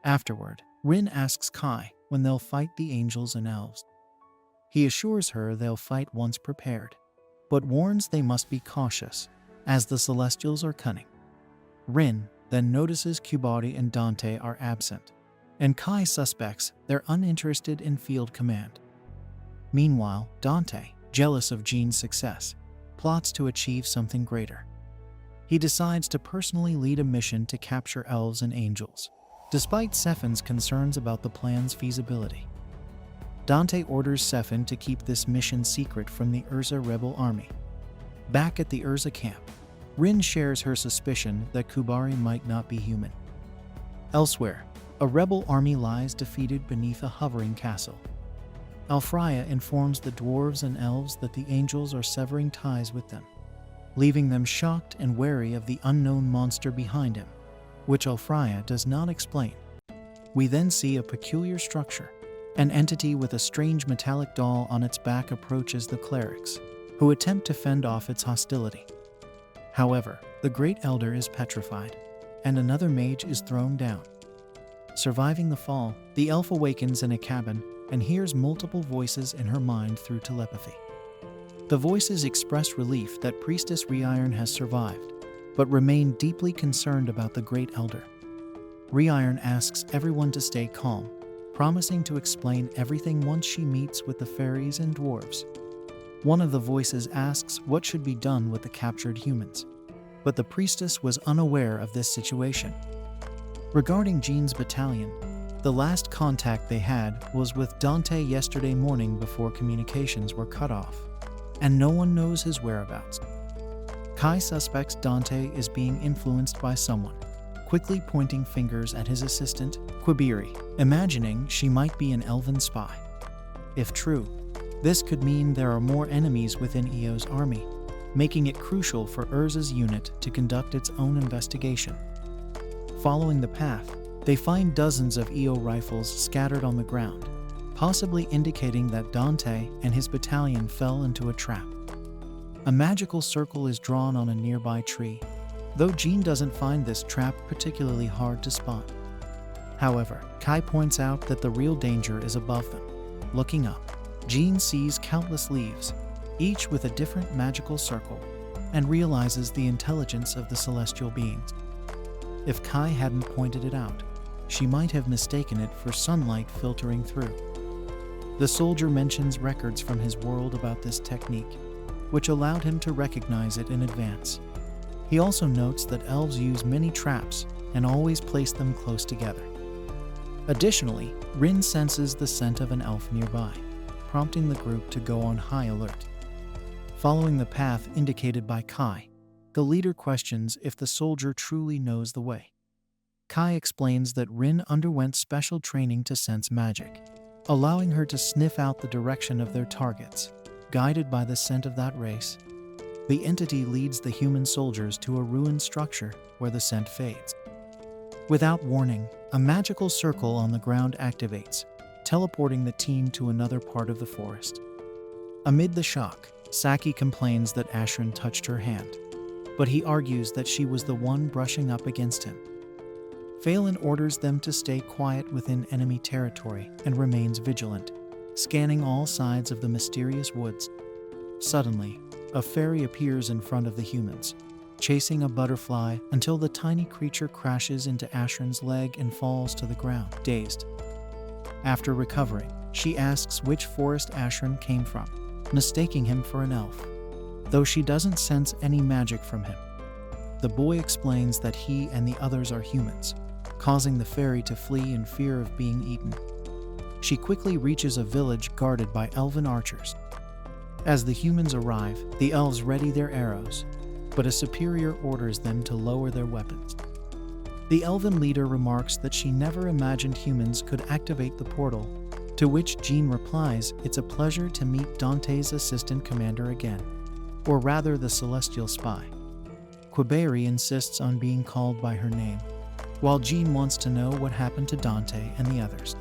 Afterward, Rin asks Kai when they'll fight the angels and elves. He assures her they'll fight once prepared, but warns they must be cautious, as the Celestials are cunning. Rin then notices Kubari and Dante are absent, and Kai suspects they're uninterested in field command. Meanwhile, Dante, jealous of Jean's success, plots to achieve something greater. He decides to personally lead a mission to capture elves and angels, despite Sephin's concerns about the plan's feasibility. Dante orders Sephin to keep this mission secret from the Urza rebel army. Back at the Urza camp, Rin shares her suspicion that Kubari might not be human. Elsewhere, a rebel army lies defeated beneath a hovering castle. Alfraya informs the dwarves and elves that the angels are severing ties with them, leaving them shocked and wary of the unknown monster behind him, which Alfraya does not explain. We then see a peculiar structure. An entity with a strange metallic doll on its back approaches the clerics, who attempt to fend off its hostility. However, the Great Elder is petrified, and another mage is thrown down. Surviving the fall, the elf awakens in a cabin and hears multiple voices in her mind through telepathy. The voices express relief that Priestess Reiron has survived, but remain deeply concerned about the Great Elder. Reiron asks everyone to stay calm, promising to explain everything once she meets with the fairies and dwarves. One of the voices asks what should be done with the captured humans, but the priestess was unaware of this situation. Regarding Jean's battalion, the last contact they had was with Dante yesterday morning before communications were cut off, and no one knows his whereabouts. Kai suspects Dante is being influenced by someone, quickly pointing fingers at his assistant, Quibiri, imagining she might be an elven spy. If true, this could mean there are more enemies within Eo's army, making it crucial for Urza's unit to conduct its own investigation. Following the path, they find dozens of Eo rifles scattered on the ground, possibly indicating that Dante and his battalion fell into a trap. A magical circle is drawn on a nearby tree, though Jean doesn't find this trap particularly hard to spot. However, Kai points out that the real danger is above them. Looking up, Jean sees countless leaves, each with a different magical circle, and realizes the intelligence of the celestial beings. If Kai hadn't pointed it out, she might have mistaken it for sunlight filtering through. The soldier mentions records from his world about this technique, which allowed him to recognize it in advance. He also notes that elves use many traps and always place them close together. Additionally, Rin senses the scent of an elf nearby, prompting the group to go on high alert. Following the path indicated by Kai, the leader questions if the soldier truly knows the way. Kai explains that Rin underwent special training to sense magic, allowing her to sniff out the direction of their targets, guided by the scent of that race. The entity leads the human soldiers to a ruined structure where the scent fades. Without warning, a magical circle on the ground activates, teleporting the team to another part of the forest. Amid the shock, Saki complains that Ashran touched her hand, but he argues that she was the one brushing up against him. Phelan orders them to stay quiet within enemy territory and remains vigilant, scanning all sides of the mysterious woods. Suddenly, a fairy appears in front of the humans, chasing a butterfly until the tiny creature crashes into Ashran's leg and falls to the ground, dazed. After recovering, she asks which forest Ashran came from, mistaking him for an elf, though she doesn't sense any magic from him. The boy explains that he and the others are humans, causing the fairy to flee in fear of being eaten. She quickly reaches a village guarded by elven archers. As the humans arrive, the elves ready their arrows, but a superior orders them to lower their weapons. The elven leader remarks that she never imagined humans could activate the portal, to which Jean replies it's a pleasure to meet Dante's assistant commander again, or rather the celestial spy. Quiberi insists on being called by her name, while Jean wants to know what happened to Dante and the others.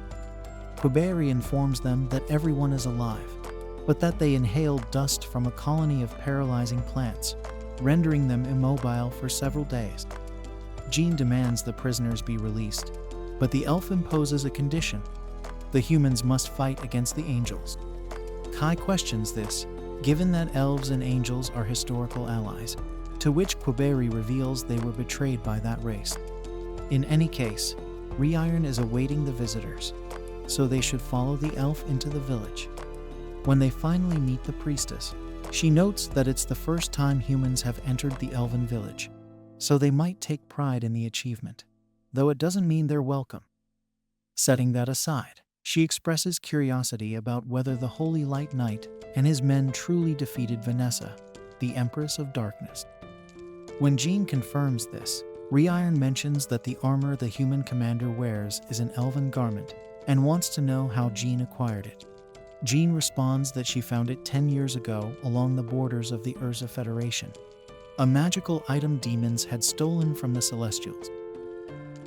Quiberi informs them that everyone is alive, but that they inhaled dust from a colony of paralyzing plants, rendering them immobile for several days. Jean demands the prisoners be released, but the elf imposes a condition: the humans must fight against the angels. Kai questions this, given that elves and angels are historical allies, to which Quiberi reveals they were betrayed by that race. In any case, Reiron is awaiting the visitors, so they should follow the elf into the village. When they finally meet the priestess, she notes that it's the first time humans have entered the elven village, so they might take pride in the achievement, though it doesn't mean they're welcome. Setting that aside, she expresses curiosity about whether the Holy Light Knight and his men truly defeated Vanessa, the Empress of Darkness. When Jean confirms this, Reiron mentions that the armor the human commander wears is an elven garment and wants to know how Jean acquired it. Jean responds that she found it 10 years ago along the borders of the Urza Federation, a magical item demons had stolen from the Celestials.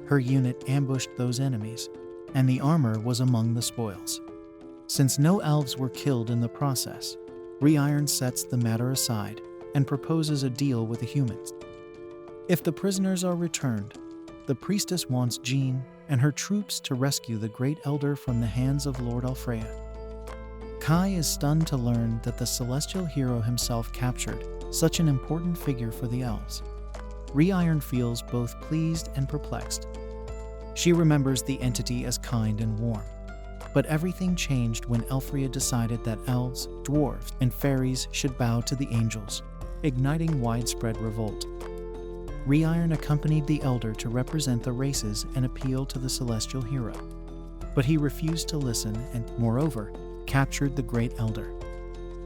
Her unit ambushed those enemies, and the armor was among the spoils. Since no elves were killed in the process, Reiron sets the matter aside and proposes a deal with the humans. If the prisoners are returned, the priestess wants Jean and her troops to rescue the Great Elder from the hands of Lord Alfreya. Kai is stunned to learn that the celestial hero himself captured such an important figure for the elves. Reiron feels both pleased and perplexed. She remembers the entity as kind and warm, but everything changed when Alfreya decided that elves, dwarves, and fairies should bow to the angels, igniting widespread revolt. Reiron accompanied the Elder to represent the races and appeal to the celestial hero, but he refused to listen and, moreover, captured the Great Elder.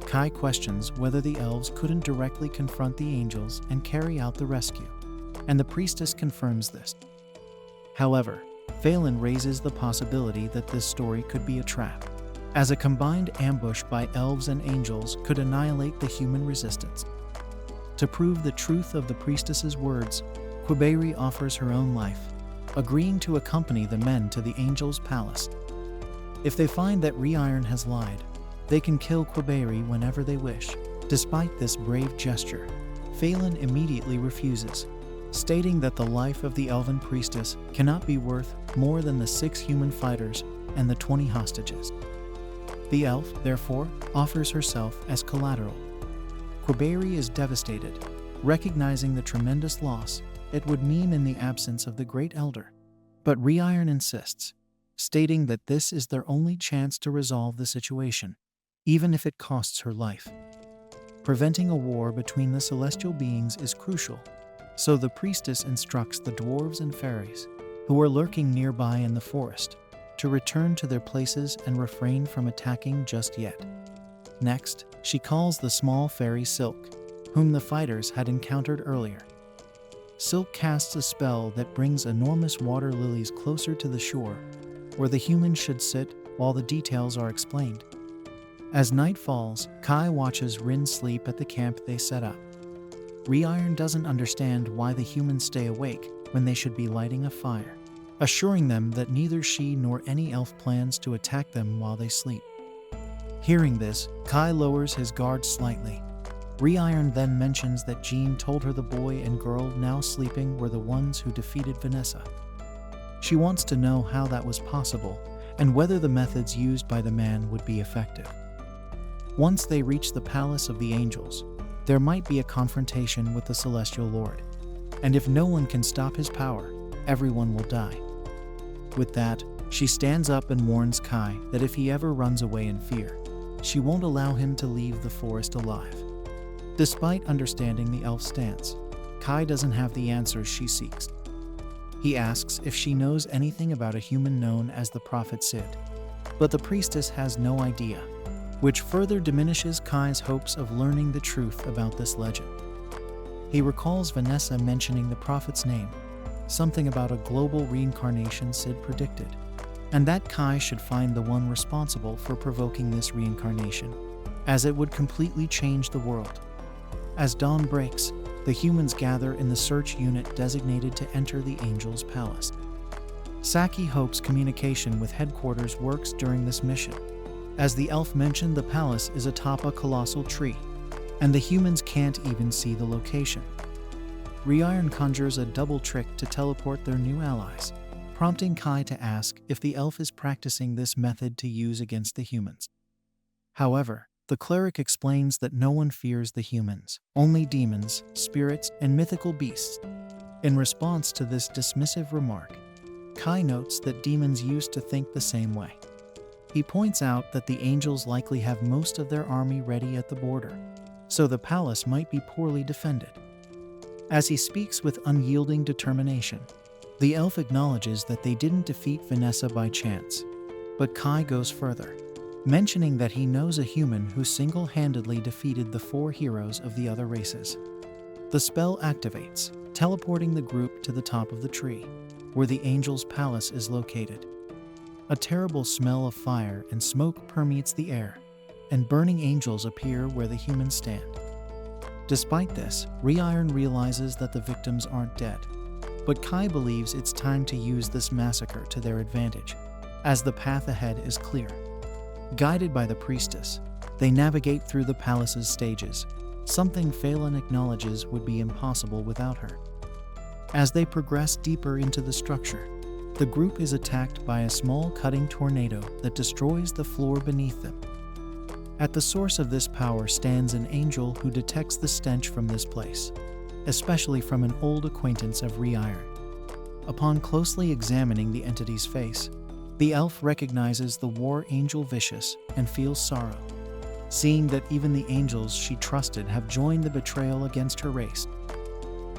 Kai questions whether the elves couldn't directly confront the angels and carry out the rescue, and the priestess confirms this. However, Phelan raises the possibility that this story could be a trap. as a combined ambush by elves and angels could annihilate the human resistance. To prove the truth of the priestess's words, Quiberi offers her own life, agreeing to accompany the men to the angels' palace. If they find that Reiron has lied, they can kill Quiberi whenever they wish. Despite this brave gesture, Phelan immediately refuses, stating that the life of the elven priestess cannot be worth more than the 6 human fighters and the 20 hostages. The elf, therefore, offers herself as collateral. Quiberi is devastated, recognizing the tremendous loss it would mean in the absence of the Great Elder. But Reiron insists, stating that this is their only chance to resolve the situation, even if it costs her life. Preventing a war between the celestial beings is crucial, so the priestess instructs the dwarves and fairies, who are lurking nearby in the forest, to return to their places and refrain from attacking just yet. Next, she calls the small fairy Silk, whom the fighters had encountered earlier. Silk casts a spell that brings enormous water lilies closer to the shore, where the humans should sit while the details are explained. As night falls, Kai watches Rin sleep at the camp they set up. Reiron doesn't understand why the humans stay awake when they should be lighting a fire, assuring them that neither she nor any elf plans to attack them while they sleep. Hearing this, Kai lowers his guard slightly. Reiron then mentions that Jean told her the boy and girl now sleeping were the ones who defeated Vanessa. She wants to know how that was possible and whether the methods used by the man would be effective. Once they reach the Palace of the Angels, there might be a confrontation with the Celestial Lord, and if no one can stop his power, everyone will die. With that, she stands up and warns Kai that if he ever runs away in fear, she won't allow him to leave the forest alive. Despite understanding the elf's stance, Kai doesn't have the answers she seeks. He asks if she knows anything about a human known as the Prophet Sid, but the priestess has no idea, which further diminishes Kai's hopes of learning the truth about this legend. He recalls Vanessa mentioning the prophet's name, something about a global reincarnation Sid predicted, and that Kai should find the one responsible for provoking this reincarnation, as it would completely change the world. As dawn breaks, the humans gather in the search unit designated to enter the Angel's Palace. Saki hopes communication with headquarters works during this mission. As the elf mentioned, the palace is atop a colossal tree, and the humans can't even see the location. Reiron conjures a double trick to teleport their new allies, prompting Kai to ask if the elf is practicing this method to use against the humans. However, the cleric explains that no one fears the humans, only demons, spirits, and mythical beasts. In response to this dismissive remark, Kai notes that demons used to think the same way. He points out that the angels likely have most of their army ready at the border, so the palace might be poorly defended. As he speaks with unyielding determination, the elf acknowledges that they didn't defeat Vanessa by chance, but Kai goes further, mentioning that he knows a human who single-handedly defeated the 4 heroes of the other races. The spell activates, teleporting the group to the top of the tree, where the Angel's Palace is located. A terrible smell of fire and smoke permeates the air, and burning angels appear where the humans stand. Despite this, Reiron realizes that the victims aren't dead, but Kai believes it's time to use this massacre to their advantage, as the path ahead is clear. Guided by the priestess, they navigate through the palace's stages, something Phelan acknowledges would be impossible without her. As they progress deeper into the structure, the group is attacked by a small cutting tornado that destroys the floor beneath them. At the source of this power stands an angel who detects the stench from this place, especially from an old acquaintance of Reiron. Upon closely examining the entity's face, the elf recognizes the war angel Vicious and feels sorrow, seeing that even the angels she trusted have joined the betrayal against her race.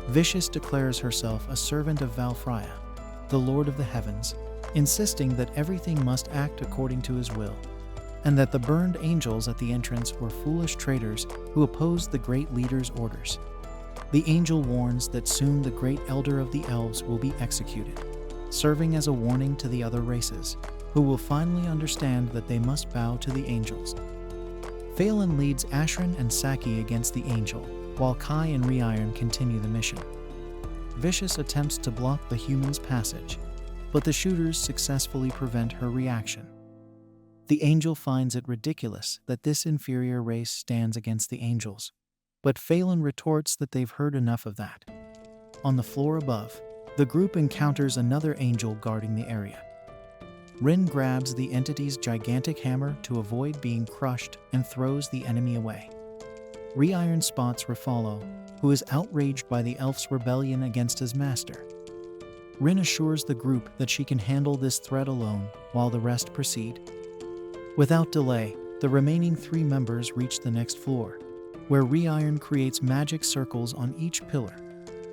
Vicious declares herself a servant of Valfreya, the Lord of the Heavens, insisting that everything must act according to his will, and that the burned angels at the entrance were foolish traitors who opposed the great leader's orders. The angel warns that soon the great elder of the elves will be executed, serving as a warning to the other races. who will finally understand that they must bow to the angels. Phelan leads Ashran and Saki against the angel, while Kai and Reiron continue the mission. Vicious attempts to block the human's passage, but the shooters successfully prevent her reaction. The angel finds it ridiculous that this inferior race stands against the angels, but Phelan retorts that they've heard enough of that. On the floor above, the group encounters another angel guarding the area. Rin grabs the entity's gigantic hammer to avoid being crushed and throws the enemy away. Reiron spots Rafalo, who is outraged by the elf's rebellion against his master. Rin assures the group that she can handle this threat alone while the rest proceed. Without delay, the remaining 3 members reach the next floor, where Reiron creates magic circles on each pillar.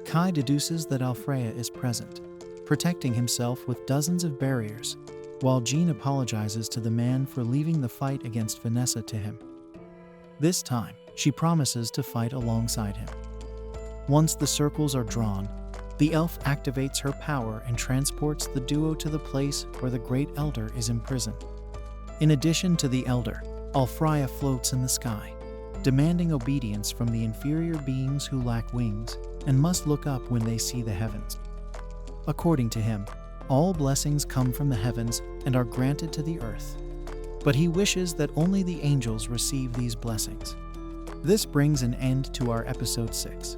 Kai deduces that Alfreya is present, protecting himself with dozens of barriers, while Jean apologizes to the man for leaving the fight against Vanessa to him. This time, she promises to fight alongside him. Once the circles are drawn, the elf activates her power and transports the duo to the place where the Great Elder is imprisoned. In addition to the Elder, Alfreya floats in the sky, demanding obedience from the inferior beings who lack wings and must look up when they see the heavens. According to him, all blessings come from the heavens and are granted to the earth, but he wishes that only the angels receive these blessings. This brings an end to our episode 6.